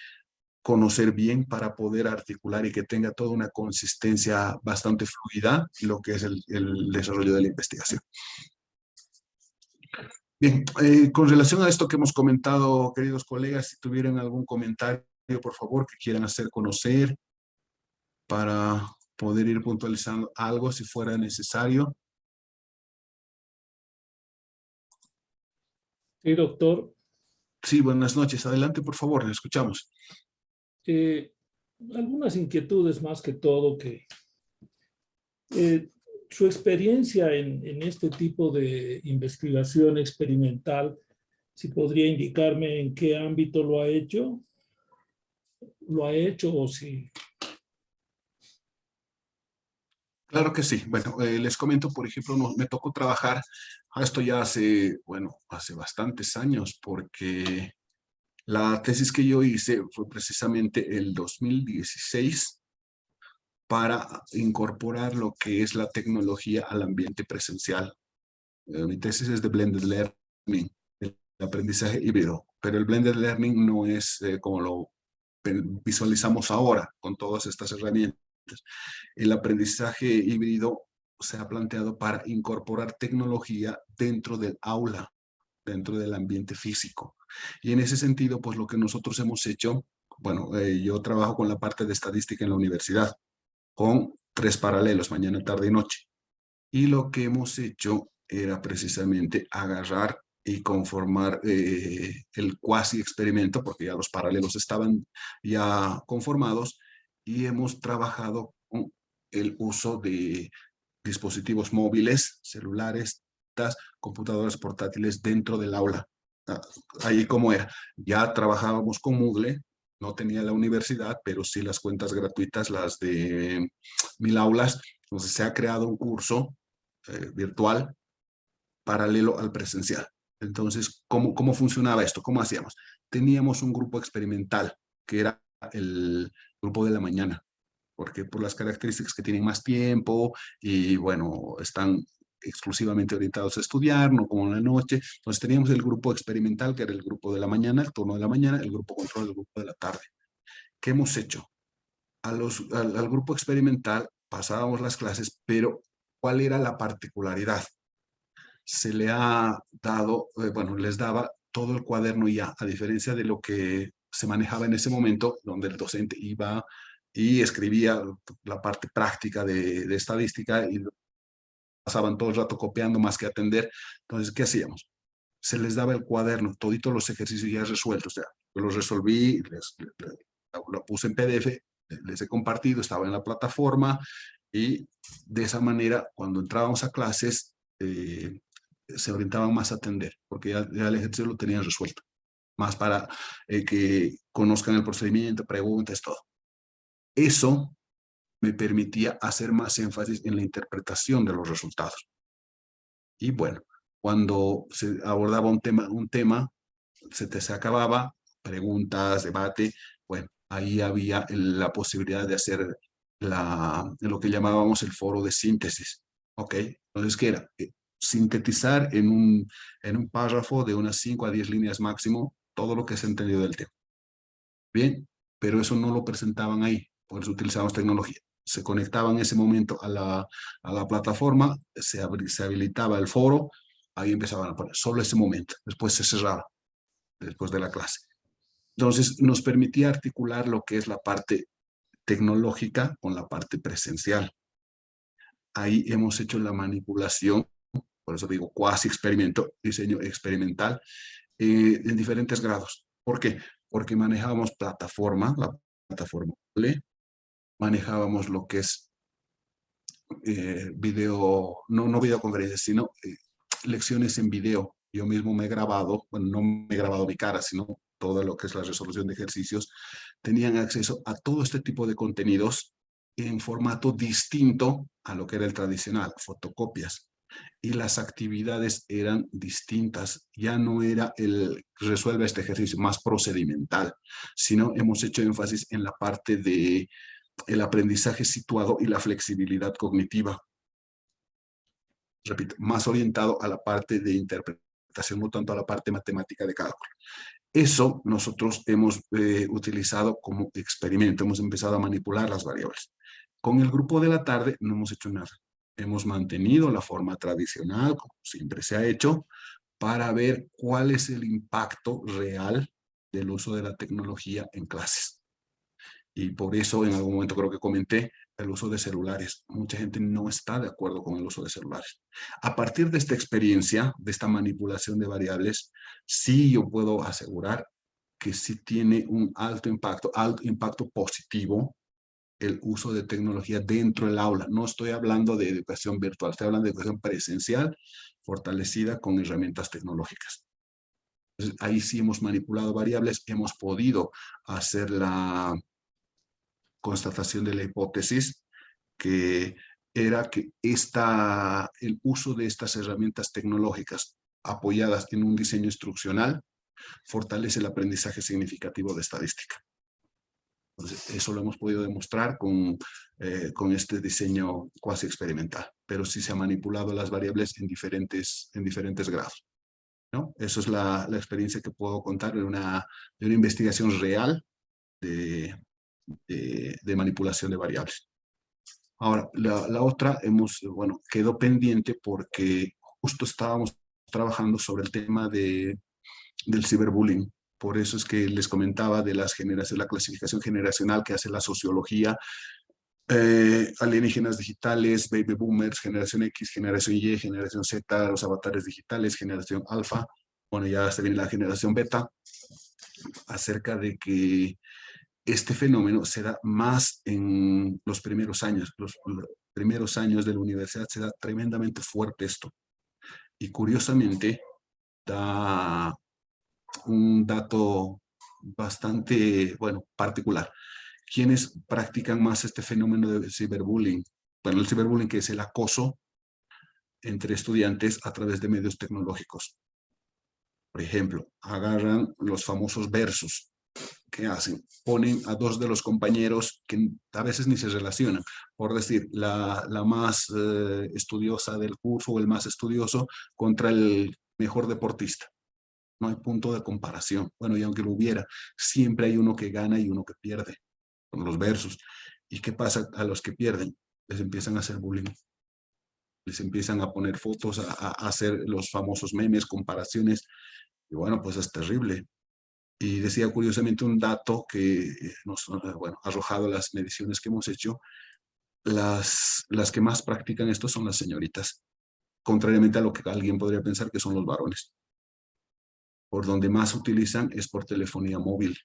conocer bien para poder articular y que tenga toda una consistencia bastante fluida lo que es el desarrollo de la investigación. Bien, con relación a esto que hemos comentado, queridos colegas, si tuvieran algún comentario, por favor, que quieran hacer conocer para poder ir puntualizando algo si fuera necesario. Sí, doctor. Sí, buenas noches. Adelante, por favor, le escuchamos. Algunas inquietudes más que todo que su experiencia en este tipo de investigación experimental, si podría indicarme en qué ámbito lo ha hecho o si... Claro que sí. Bueno, les comento, por ejemplo, me tocó trabajar, esto ya hace, bueno, hace bastantes años, porque la tesis que yo hice fue precisamente el 2016 para incorporar lo que es la tecnología al ambiente presencial. Mi tesis es de Blended Learning, el aprendizaje híbrido, pero el Blended Learning no es como lo visualizamos ahora con todas estas herramientas. El aprendizaje híbrido se ha planteado para incorporar tecnología dentro del aula, dentro del ambiente físico. Y en ese sentido, pues lo que nosotros hemos hecho, bueno, yo trabajo con la parte de estadística en la universidad, con 3 paralelos, mañana, tarde y noche. Y lo que hemos hecho era precisamente agarrar y conformar el cuasi experimento, porque ya los paralelos estaban ya conformados, y hemos trabajado con el uso de dispositivos móviles, celulares, computadoras portátiles dentro del aula. Ahí como era, ya trabajábamos con Moodle, no tenía la universidad, pero sí las cuentas gratuitas, las de 1000 aulas. Entonces se ha creado un curso virtual paralelo al presencial. Entonces, ¿cómo funcionaba esto? ¿Cómo hacíamos? Teníamos un grupo experimental, que era el grupo de la mañana, porque por las características que tienen más tiempo y, bueno, están exclusivamente orientados a estudiar, no como en la noche. Entonces teníamos el grupo experimental, que era el grupo de la mañana, el turno de la mañana, el grupo control, el grupo de la tarde. ¿Qué hemos hecho? Al grupo experimental pasábamos las clases, pero ¿cuál era la particularidad? Se le ha dado, bueno, les daba todo el cuaderno ya, a diferencia de lo que se manejaba en ese momento, donde el docente iba y escribía la parte práctica de estadística y pasaban todo el rato copiando más que atender. Entonces, ¿qué hacíamos? Se les daba el cuaderno, toditos los ejercicios ya resueltos. O sea, yo los resolví, lo puse en PDF, les he compartido, estaba en la plataforma y de esa manera, cuando entrábamos a clases, se orientaban más a atender, porque ya el ejercicio lo tenían resuelto, más para que conozcan el procedimiento, preguntas, todo. Eso me permitía hacer más énfasis en la interpretación de los resultados. Y bueno, cuando se abordaba un tema se acababa, preguntas, debate, bueno, ahí había la posibilidad de hacer lo que llamábamos el foro de síntesis, ¿ok? Entonces, ¿qué era? Sintetizar en un párrafo de unas 5 a 10 líneas máximo todo lo que se ha entendido del tema. Bien, pero eso no lo presentaban ahí, por eso utilizamos tecnología. Se conectaban en ese momento a la plataforma, se habilitaba el foro, ahí empezaban a poner solo ese momento, después se cerraba, después de la clase. Entonces, nos permitía articular lo que es la parte tecnológica con la parte presencial. Ahí hemos hecho la manipulación, por eso digo cuasi experimento, diseño experimental, en diferentes grados. ¿Por qué? Porque manejábamos plataforma, la plataforma Moodle, manejábamos lo que es video, no videoconferencias, sino lecciones en video. Yo mismo me he grabado, bueno, no me he grabado mi cara, sino todo lo que es la resolución de ejercicios. Tenían acceso a todo este tipo de contenidos en formato distinto a lo que era el tradicional, fotocopias. Y las actividades eran distintas. Ya no era el resuelve este ejercicio más procedimental, sino hemos hecho énfasis en la parte de el aprendizaje situado y la flexibilidad cognitiva. Repito, más orientado a la parte de interpretación, no tanto a la parte matemática de cálculo. Eso nosotros hemos utilizado como experimento, hemos empezado a manipular las variables. Con el grupo de la tarde no hemos hecho nada. Hemos mantenido la forma tradicional, como siempre se ha hecho, para ver cuál es el impacto real del uso de la tecnología en clases. Y por eso en algún momento creo que comenté el uso de celulares. Mucha gente no está de acuerdo con el uso de celulares. A partir de esta experiencia, de esta manipulación de variables, sí yo puedo asegurar que sí tiene un alto impacto positivo el uso de tecnología dentro del aula. No estoy hablando de educación virtual, estoy hablando de educación presencial fortalecida con herramientas tecnológicas. Entonces, ahí sí hemos manipulado variables, hemos podido hacer la constatación de la hipótesis que era que el uso de estas herramientas tecnológicas apoyadas en un diseño instruccional fortalece el aprendizaje significativo de estadística. Entonces, eso lo hemos podido demostrar con este diseño cuasi experimental, pero sí se han manipulado las variables en diferentes grados, ¿no? Eso es la experiencia que puedo contar de una investigación real de manipulación de variables. Ahora, la otra quedó pendiente porque justo estábamos trabajando sobre el tema del ciberbullying. Por eso es que les comentaba de la clasificación generacional que hace la sociología, alienígenas digitales, baby boomers, generación X, generación Y, generación Z, los avatares digitales, generación alfa, bueno, ya se viene la generación beta, acerca de que este fenómeno se da más en los primeros años. Los primeros años de la universidad se da tremendamente fuerte esto. Y curiosamente, da un dato bastante, particular. ¿Quiénes practican más este fenómeno de ciberbullying? Bueno, el ciberbullying, que es el acoso entre estudiantes a través de medios tecnológicos. Por ejemplo, agarran los famosos versos. ¿Qué hacen? Ponen a dos de los compañeros que a veces ni se relacionan. Por decir, la más estudiosa del curso o el más estudioso contra el mejor deportista. No hay punto de comparación. Bueno, y aunque lo hubiera, siempre hay uno que gana y uno que pierde con los versos. ¿Y qué pasa a los que pierden? Les empiezan a hacer bullying. Les empiezan a poner fotos, a hacer los famosos memes, comparaciones. Y bueno, pues es terrible. Y decía curiosamente un dato que nos ha arrojado las mediciones que hemos hecho. Las que más practican esto son las señoritas, contrariamente a lo que alguien podría pensar que son los varones. Por donde más utilizan es por telefonía móvil.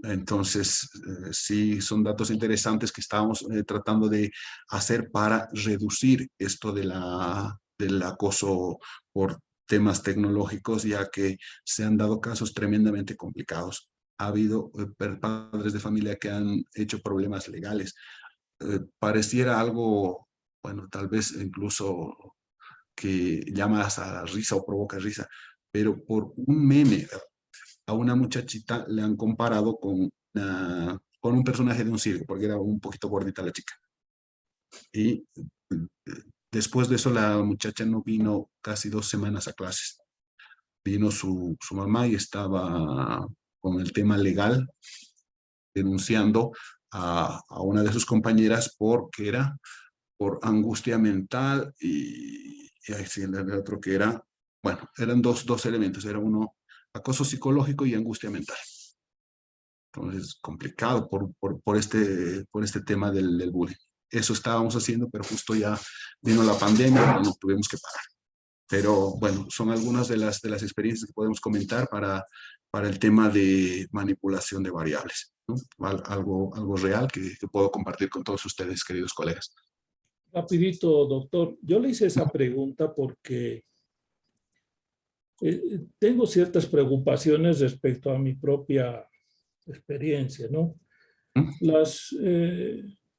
Entonces, sí, son datos interesantes que estamos tratando de hacer para reducir esto del acoso por temas tecnológicos, ya que se han dado casos tremendamente complicados. Ha habido padres de familia que han hecho problemas legales. Pareciera algo, tal vez incluso que llama a la risa o provoca risa, pero por un meme a una muchachita le han comparado con un personaje de un circo, porque era un poquito gordita la chica. Y después de eso la muchacha no vino casi 2 semanas a clases. Vino su mamá y estaba con el tema legal, denunciando a una de sus compañeras porque era por angustia mental y el otro que era, eran dos elementos. Era uno acoso psicológico y angustia mental. Entonces, complicado por este tema del bullying. Eso estábamos haciendo, pero justo ya vino la pandemia y nos tuvimos que parar. Pero bueno, son algunas de las experiencias que podemos comentar para el tema de manipulación de variables, ¿no? Algo real que puedo compartir con todos ustedes, queridos colegas. Rapidito, doctor. Yo le hice esa pregunta porque tengo ciertas preocupaciones respecto a mi propia experiencia, ¿no?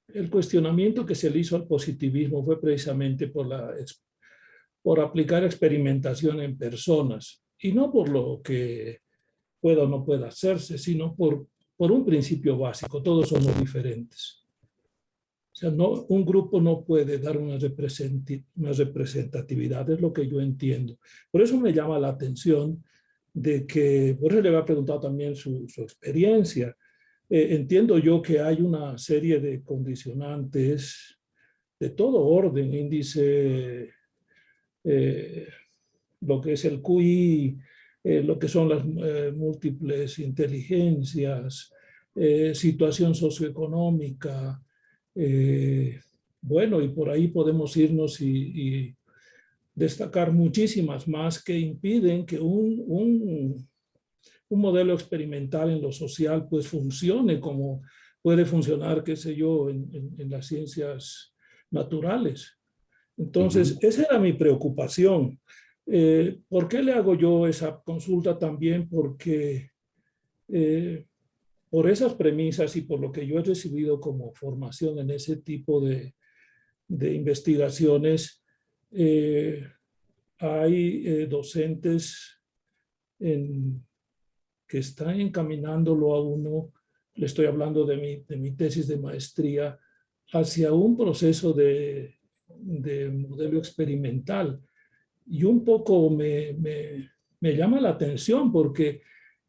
El cuestionamiento que se le hizo al positivismo fue precisamente por aplicar experimentación en personas, y no por lo que pueda o no pueda hacerse, sino por un principio básico: todos somos diferentes. O sea, un grupo no puede dar una representatividad, es lo que yo entiendo. Por eso me llama la atención de que, por eso le había preguntado también su experiencia. Entiendo yo que hay una serie de condicionantes de todo orden, índice, lo que es el QI, lo que son las múltiples inteligencias, situación socioeconómica. Bueno, y por ahí podemos irnos y destacar muchísimas más que impiden que un modelo experimental en lo social pues funcione como puede funcionar, qué sé yo, en las ciencias naturales. Entonces, esa era mi preocupación. ¿Por qué le hago yo esa consulta también? Porque por esas premisas y por lo que yo he recibido como formación en ese tipo de investigaciones, hay docentes que están encaminándolo a uno, le estoy hablando de mi tesis de maestría, hacia un proceso de modelo experimental. Y un poco me llama la atención porque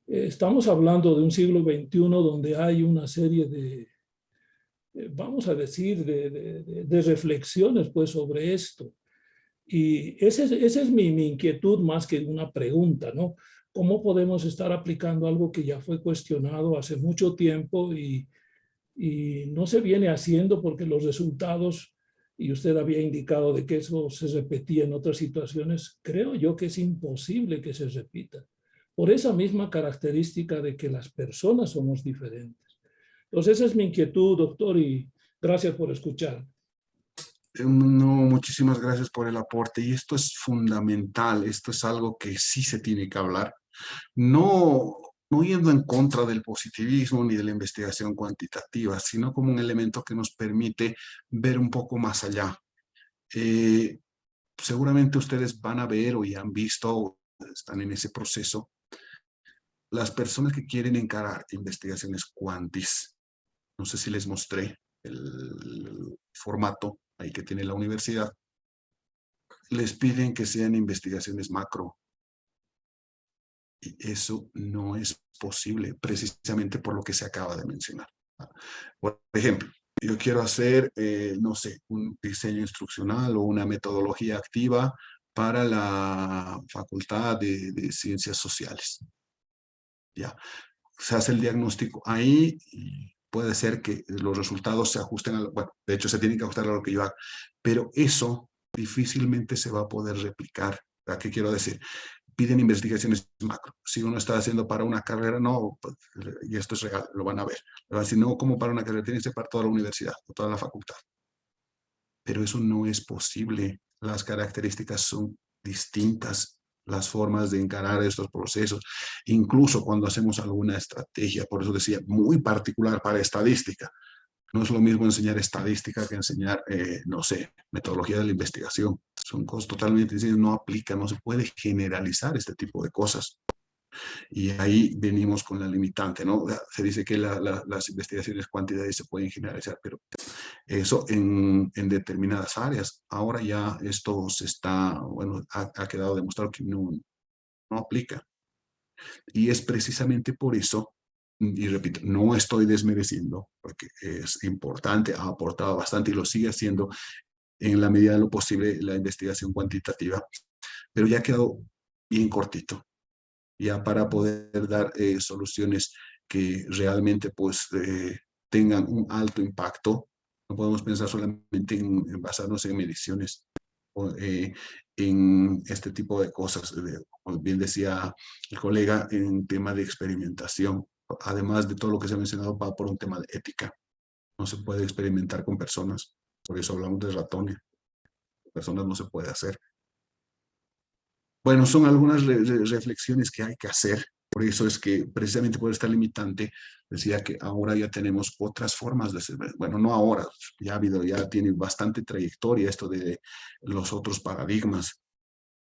estamos hablando de un siglo XXI donde hay una serie de, vamos a decir, de reflexiones pues sobre esto. Y esa es mi inquietud más que una pregunta, ¿no? ¿Cómo podemos estar aplicando algo que ya fue cuestionado hace mucho tiempo y no se viene haciendo porque los resultados, y usted había indicado de que eso se repetía en otras situaciones, creo yo que es imposible que se repita, por esa misma característica de que las personas somos diferentes? Entonces esa es mi inquietud, doctor, y gracias por escuchar. No, muchísimas gracias por el aporte. Y esto es fundamental, esto es algo que sí se tiene que hablar. No yendo en contra del positivismo ni de la investigación cuantitativa, sino como un elemento que nos permite ver un poco más allá. Seguramente ustedes van a ver o ya han visto, están en ese proceso, las personas que quieren encarar investigaciones cuantis. No sé si les mostré el formato ahí que tiene la universidad. Les piden que sean investigaciones macro. Y eso no es posible, precisamente por lo que se acaba de mencionar. Por ejemplo, yo quiero hacer, no sé, un diseño instruccional o una metodología activa para la Facultad de Ciencias Sociales. Ya, se hace el diagnóstico ahí y puede ser que los resultados se ajusten, bueno, de hecho se tienen que ajustar a lo que yo hago, pero eso difícilmente se va a poder replicar. ¿A qué quiero decir? Piden investigaciones macro. Si uno está haciendo para una carrera, no, pues, y esto es real, lo van a ver. Le van a decir, no, como para una carrera, tiene que ser para toda la universidad o toda la facultad. Pero eso no es posible. Las características son distintas, las formas de encarar estos procesos, incluso cuando hacemos alguna estrategia. Por eso decía, muy particular para estadística. No es lo mismo enseñar estadística que enseñar, no sé, metodología de la investigación. Son cosas totalmente distintas, no aplica, no se puede generalizar este tipo de cosas. Y ahí venimos con la limitante, ¿no? Se dice que las investigaciones cuantitativas se pueden generalizar, pero eso en determinadas áreas. Ahora ya esto se está, bueno, ha quedado demostrado que no aplica. Y es precisamente por eso, y repito, no estoy desmereciendo, porque es importante, ha aportado bastante y lo sigue haciendo en la medida de lo posible la investigación cuantitativa, pero ya ha quedado bien cortito. ya para poder dar soluciones que realmente pues tengan un alto impacto. No podemos pensar solamente en basarnos en mediciones o, en este tipo de cosas. Como bien decía el colega, en tema de experimentación. Además de todo lo que se ha mencionado, va por un tema de ética. No se puede experimentar con personas. Por eso hablamos de ratones. Personas no se puede hacer. Bueno, son algunas reflexiones que hay que hacer. Por eso es que, precisamente por esta limitante, decía que ahora ya tenemos otras formas de ser. Bueno, no ahora, ya tiene bastante trayectoria esto de los otros paradigmas,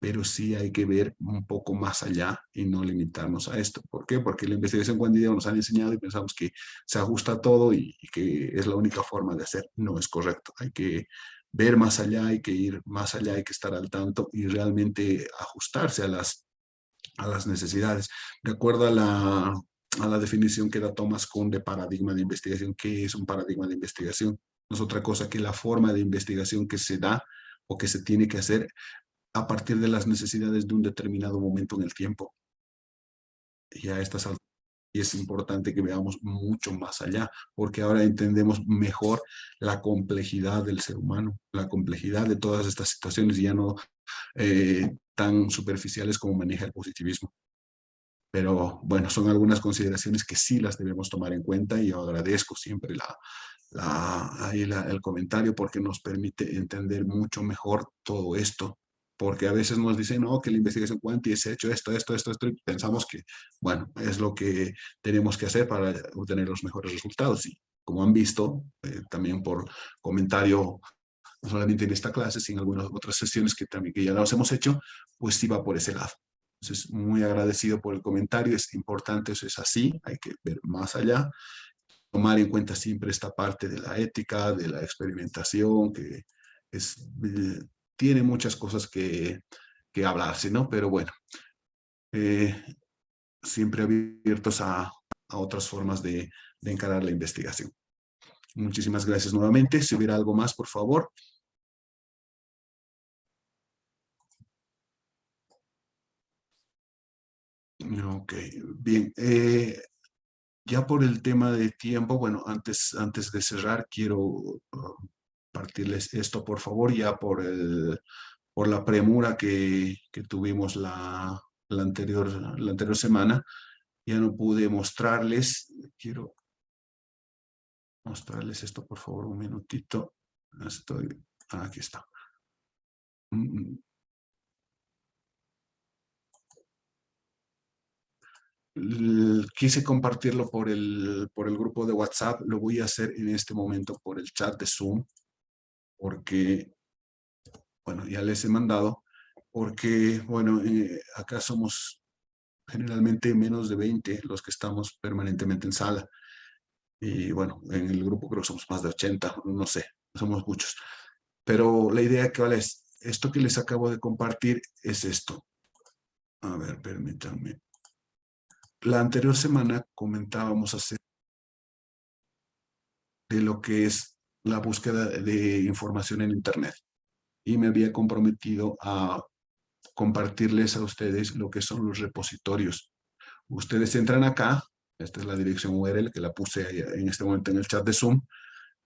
pero sí hay que ver un poco más allá y no limitarnos a esto. ¿Por qué? Porque la investigación cuantitativa nos han enseñado y pensamos que se ajusta a todo y que es la única forma de hacer. No es correcto. Hay que ver más allá, hay que ir más allá, hay que estar al tanto y realmente ajustarse a las necesidades. De acuerdo a la definición que da Thomas Kuhn de paradigma de investigación, ¿qué es un paradigma de investigación? No es otra cosa que la forma de investigación que se da o que se tiene que hacer a partir de las necesidades de un determinado momento en el tiempo. Y a estas alturas es importante que veamos mucho más allá, porque ahora entendemos mejor la complejidad del ser humano, la complejidad de todas estas situaciones, y ya no tan superficiales como maneja el positivismo. Pero bueno, son algunas consideraciones que sí las debemos tomar en cuenta y yo agradezco siempre el comentario porque nos permite entender mucho mejor todo esto. Porque a veces nos dicen, no, que la investigación cuántica se ha hecho esto, y pensamos que, bueno, es lo que tenemos que hacer para obtener los mejores resultados. Y como han visto, también por comentario, no solamente en esta clase, sino en algunas otras sesiones que también que ya las hemos hecho, pues sí va por ese lado. Entonces, muy agradecido por el comentario, es importante, eso es así, hay que ver más allá, tomar en cuenta siempre esta parte de la ética, de la experimentación, que es, tiene muchas cosas que hablarse, ¿no? Pero bueno, siempre abiertos a otras formas de encarar la investigación. Muchísimas gracias nuevamente. Si hubiera algo más, por favor. Ok, bien. Ya por el tema de tiempo, bueno, antes de cerrar, quiero partirles esto, por favor, ya por la premura que tuvimos la anterior semana. Ya no pude mostrarles. Quiero mostrarles esto, por favor, un minutito. Aquí está. Quise compartirlo por el grupo de WhatsApp. Lo voy a hacer en este momento por el chat de Zoom, porque, bueno, ya les he mandado, porque, bueno, acá somos generalmente menos de 20 los que estamos permanentemente en sala. Y bueno, en el grupo creo que somos más de 80, no sé, somos muchos. Pero la idea que vale es, esto que les acabo de compartir es esto. A ver, permítanme. La anterior semana comentábamos acerca de lo que es la búsqueda de información en Internet. Y me había comprometido a compartirles a ustedes lo que son los repositorios. Ustedes entran acá, esta es la dirección URL que la puse en este momento en el chat de Zoom,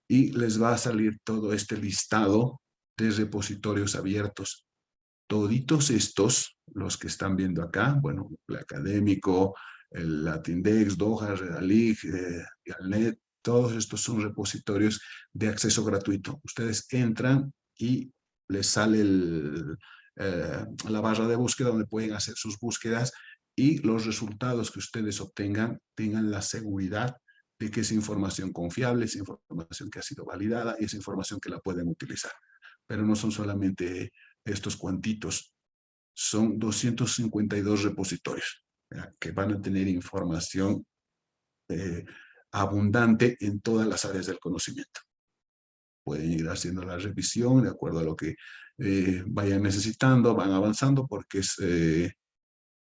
y les va a salir todo este listado de repositorios abiertos. Toditos estos, los que están viendo acá, bueno, el académico, el Latindex, Doha, Redalig, Galnet, todos estos son repositorios de acceso gratuito. Ustedes entran y les sale la barra de búsqueda donde pueden hacer sus búsquedas y los resultados que ustedes obtengan tengan la seguridad de que es información confiable, es información que ha sido validada y es información que la pueden utilizar. Pero no son solamente estos cuantitos, son 252 repositorios que van a tener información abundante en todas las áreas del conocimiento. Pueden ir haciendo la revisión de acuerdo a lo que vayan necesitando, van avanzando porque es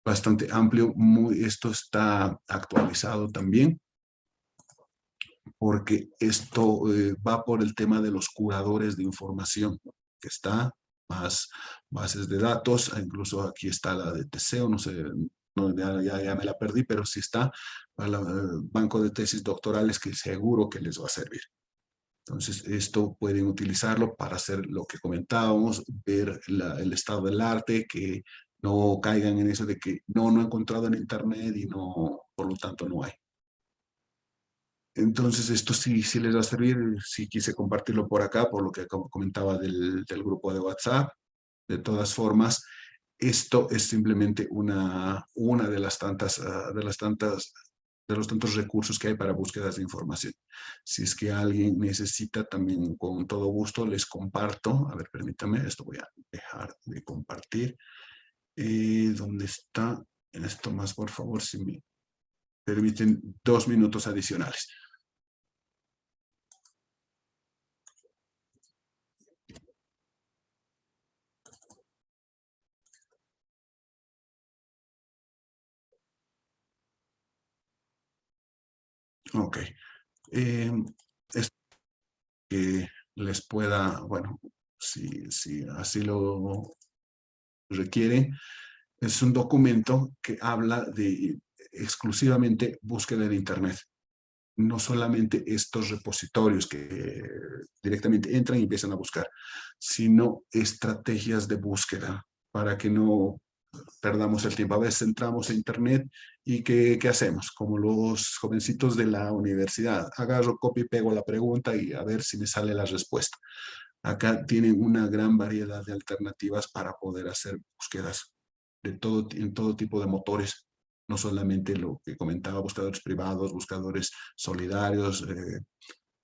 bastante amplio. Esto está actualizado también porque esto va por el tema de los curadores de información, que está más bases de datos, incluso aquí está la de Teseo, no sé, no, ya me la perdí, pero sí está para el banco de tesis doctorales que seguro que les va a servir. Entonces, esto pueden utilizarlo para hacer lo que comentábamos, ver el estado del arte, que no caigan en eso de que no he encontrado en internet y no, por lo tanto no hay. Entonces, esto sí les va a servir. Sí quise compartirlo por acá, por lo que comentaba del grupo de WhatsApp. De todas formas, esto es simplemente una de las tantas, de los tantos recursos que hay para búsquedas de información. Si es que alguien necesita, también con todo gusto les comparto. A ver, permítame, esto voy a dejar de compartir. ¿Dónde está? Esto más, por favor, si me permiten 2 minutos adicionales. Ok. Es que les pueda, bueno, si así lo requieren, es un documento que habla de exclusivamente búsqueda de Internet. No solamente estos repositorios que directamente entran y empiezan a buscar, sino estrategias de búsqueda para que no perdamos el tiempo. A veces entramos a internet y ¿qué hacemos? Como los jovencitos de la universidad. Agarro, copio y pego la pregunta y a ver si me sale la respuesta. Acá tienen una gran variedad de alternativas para poder hacer búsquedas en todo tipo de motores. No solamente lo que comentaba, buscadores privados, buscadores solidarios,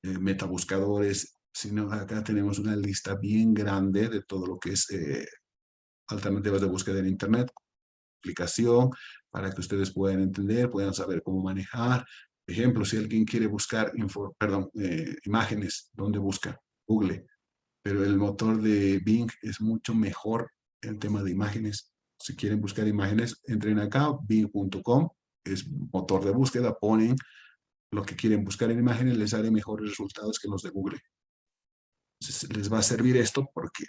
metabuscadores, sino acá tenemos una lista bien grande de todo lo que es alternativas de búsqueda en Internet, aplicación, para que ustedes puedan entender, puedan saber cómo manejar. Por ejemplo, si alguien quiere buscar imágenes, ¿dónde busca? Google. Pero el motor de Bing es mucho mejor en tema de imágenes. Si quieren buscar imágenes, entren acá, bing.com, es motor de búsqueda, ponen lo que quieren buscar en imágenes, les sale mejores resultados que los de Google. Entonces, les va a servir esto porque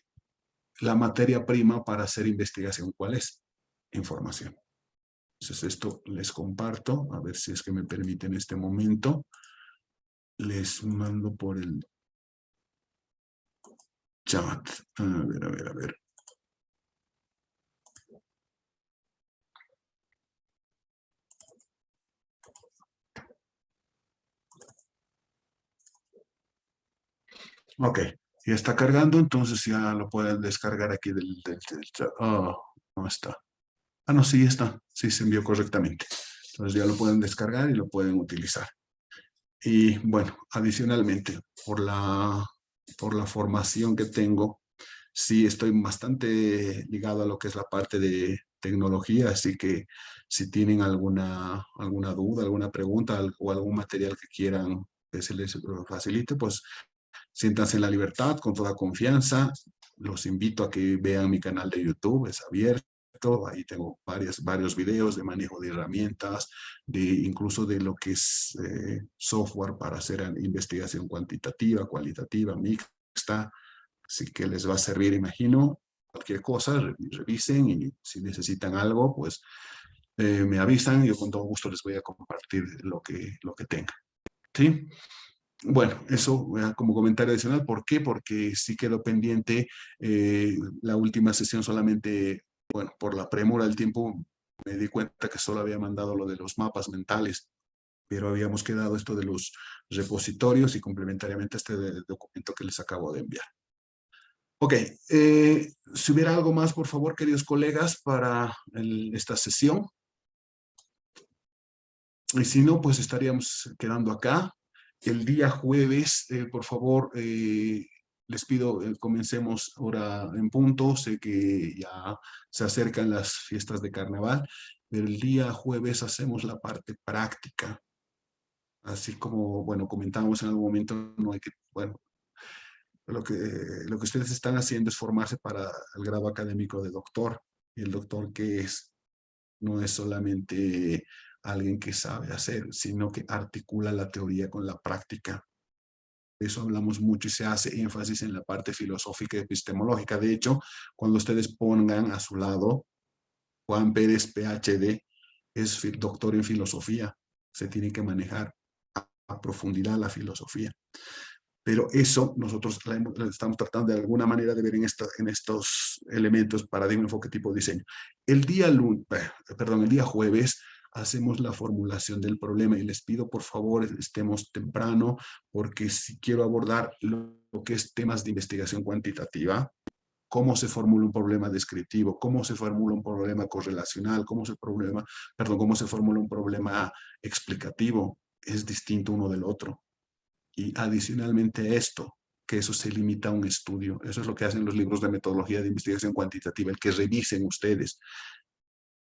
la materia prima para hacer investigación, ¿cuál es? Información. Entonces, esto les comparto, a ver si es que me permiten en este momento. Les mando por el chat. A ver. Ok, ya está cargando, entonces ya lo pueden descargar aquí del chat. Oh, no está. Ah, no, sí está. Sí, se envió correctamente. Entonces ya lo pueden descargar y lo pueden utilizar. Y bueno, adicionalmente, por la formación que tengo, sí estoy bastante ligado a lo que es la parte de tecnología, así que si tienen alguna duda, alguna pregunta o algún material que quieran que se les facilite, pues siéntanse en la libertad, con toda confianza. Los invito a que vean mi canal de YouTube, es abierto. Ahí tengo varios videos de manejo de herramientas, incluso de lo que es software para hacer investigación cuantitativa, cualitativa, mixta. Así que les va a servir, imagino. Cualquier cosa, revisen y si necesitan algo, pues me avisan. Yo con todo gusto les voy a compartir lo que tenga. ¿Sí? Bueno, eso como comentario adicional. ¿Por qué? Porque sí quedó pendiente la última sesión solamente, bueno, por la premura del tiempo, me di cuenta que solo había mandado lo de los mapas mentales, pero habíamos quedado esto de los repositorios y complementariamente este documento que les acabo de enviar. Ok, si hubiera algo más, por favor, queridos colegas, para esta sesión. Y si no, pues estaríamos quedando acá. El día jueves, por favor, les pido, comencemos ahora en punto. Sé que ya se acercan las fiestas de carnaval, pero el día jueves hacemos la parte práctica. Así como, bueno, comentábamos en algún momento, no hay que, bueno, lo que ustedes están haciendo es formarse para el grado académico de doctor. Y el doctor no es solamente alguien que sabe hacer, sino que articula la teoría con la práctica. De eso hablamos mucho y se hace énfasis en la parte filosófica y epistemológica. De hecho, cuando ustedes pongan a su lado Juan Pérez, PhD, es doctor en filosofía, se tiene que manejar a profundidad la filosofía. Pero eso nosotros la estamos tratando de alguna manera de ver en estos elementos, paradigma, enfoque, tipo, diseño. El día jueves hacemos la formulación del problema y les pido por favor estemos temprano porque si quiero abordar lo que es temas de investigación cuantitativa, cómo se formula un problema descriptivo, cómo se formula un problema correlacional, cómo se formula un problema explicativo, es distinto uno del otro. Y adicionalmente a esto, que eso se limita a un estudio. Eso es lo que hacen los libros de metodología de investigación cuantitativa, el que revisen ustedes.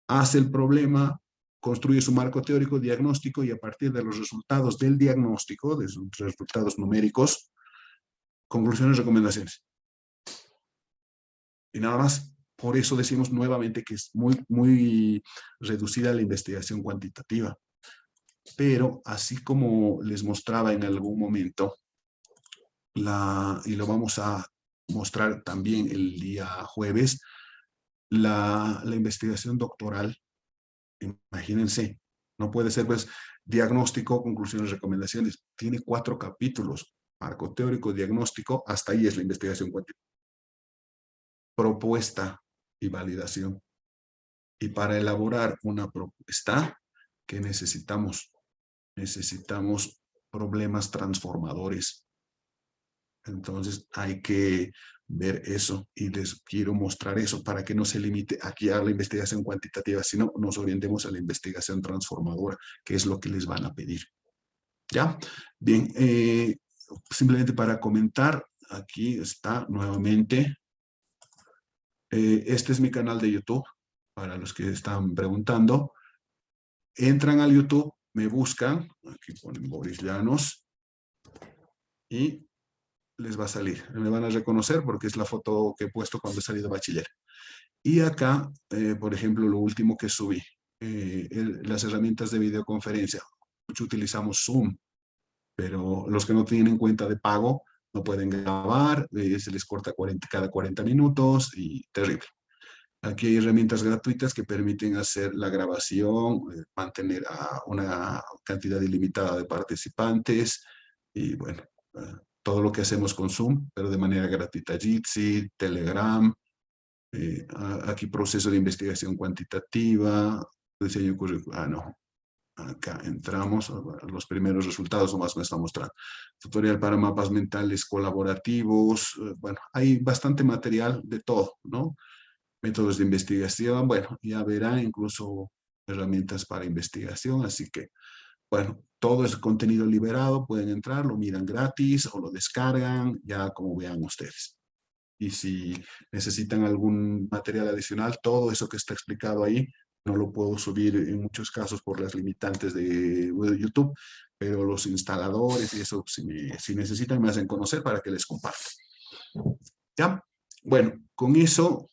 Hace el problema, construye su marco teórico, diagnóstico, y a partir de los resultados del diagnóstico, de sus resultados numéricos, conclusiones, recomendaciones. Y nada más. Por eso decimos nuevamente que es muy reducida la investigación cuantitativa. Pero así como les mostraba en algún momento, y lo vamos a mostrar también el día jueves, la investigación doctoral, imagínense, no puede ser pues diagnóstico, conclusiones, recomendaciones. Tiene 4 capítulos, marco teórico, diagnóstico, hasta ahí es la investigación cuantitativa. Propuesta y validación. Y para elaborar una propuesta, ¿qué necesitamos? Necesitamos problemas transformadores. Entonces hay que ver eso y les quiero mostrar eso para que no se limite aquí a la investigación cuantitativa, sino nos orientemos a la investigación transformadora, que es lo que les van a pedir. ¿Ya? Bien, simplemente para comentar, aquí está nuevamente. Este es mi canal de YouTube, para los que están preguntando. Entran al YouTube, me buscan, aquí ponen Boris Llanos, y les va a salir. Me van a reconocer porque es la foto que he puesto cuando he salido de bachiller. Y acá, por ejemplo, lo último que subí, las herramientas de videoconferencia. Mucho utilizamos Zoom, pero los que no tienen cuenta de pago no pueden grabar, se les corta cada 40 minutos y terrible. Aquí hay herramientas gratuitas que permiten hacer la grabación, mantener a una cantidad ilimitada de participantes y bueno, todo lo que hacemos con Zoom, pero de manera gratuita. Jitsi, Telegram, aquí proceso de investigación cuantitativa, diseño curricular, no. Acá entramos, los primeros resultados nomás me está mostrando. Tutorial para mapas mentales colaborativos, bueno, hay bastante material de todo, ¿no? Métodos de investigación, bueno, ya verán incluso herramientas para investigación, así que, bueno, todo es contenido liberado, pueden entrar, lo miran gratis o lo descargan, ya como vean ustedes. Y si necesitan algún material adicional, todo eso que está explicado ahí, no lo puedo subir en muchos casos por las limitantes de YouTube, pero los instaladores y eso, si necesitan, me hacen conocer para que les comparta. ¿Ya? Bueno, con eso,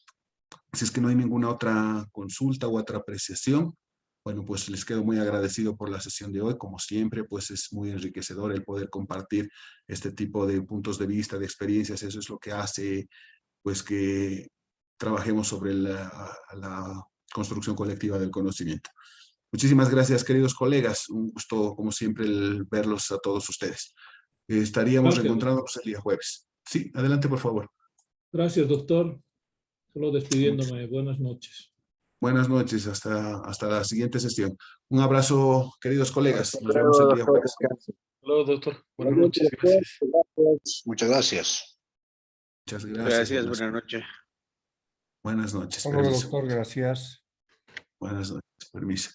si es que no hay ninguna otra consulta u otra apreciación, bueno, pues les quedo muy agradecido por la sesión de hoy. Como siempre, pues es muy enriquecedor el poder compartir este tipo de puntos de vista, de experiencias. Eso es lo que hace, pues, que trabajemos sobre la construcción colectiva del conocimiento. Muchísimas gracias, queridos colegas. Un gusto, como siempre, el verlos a todos ustedes. Estaríamos reencontrándonos el día jueves. Sí, adelante, por favor. Gracias, doctor. Solo despidiéndome. Buenas noches. Buenas noches, hasta la siguiente sesión. Un abrazo, queridos colegas. Nos vemos el día jueves. Hola, doctor. Buenas noches. Gracias. Muchas gracias. Muchas gracias. Gracias, buenas noches. Buenas noches. Hola, doctor, gracias. Buenas noches, permiso.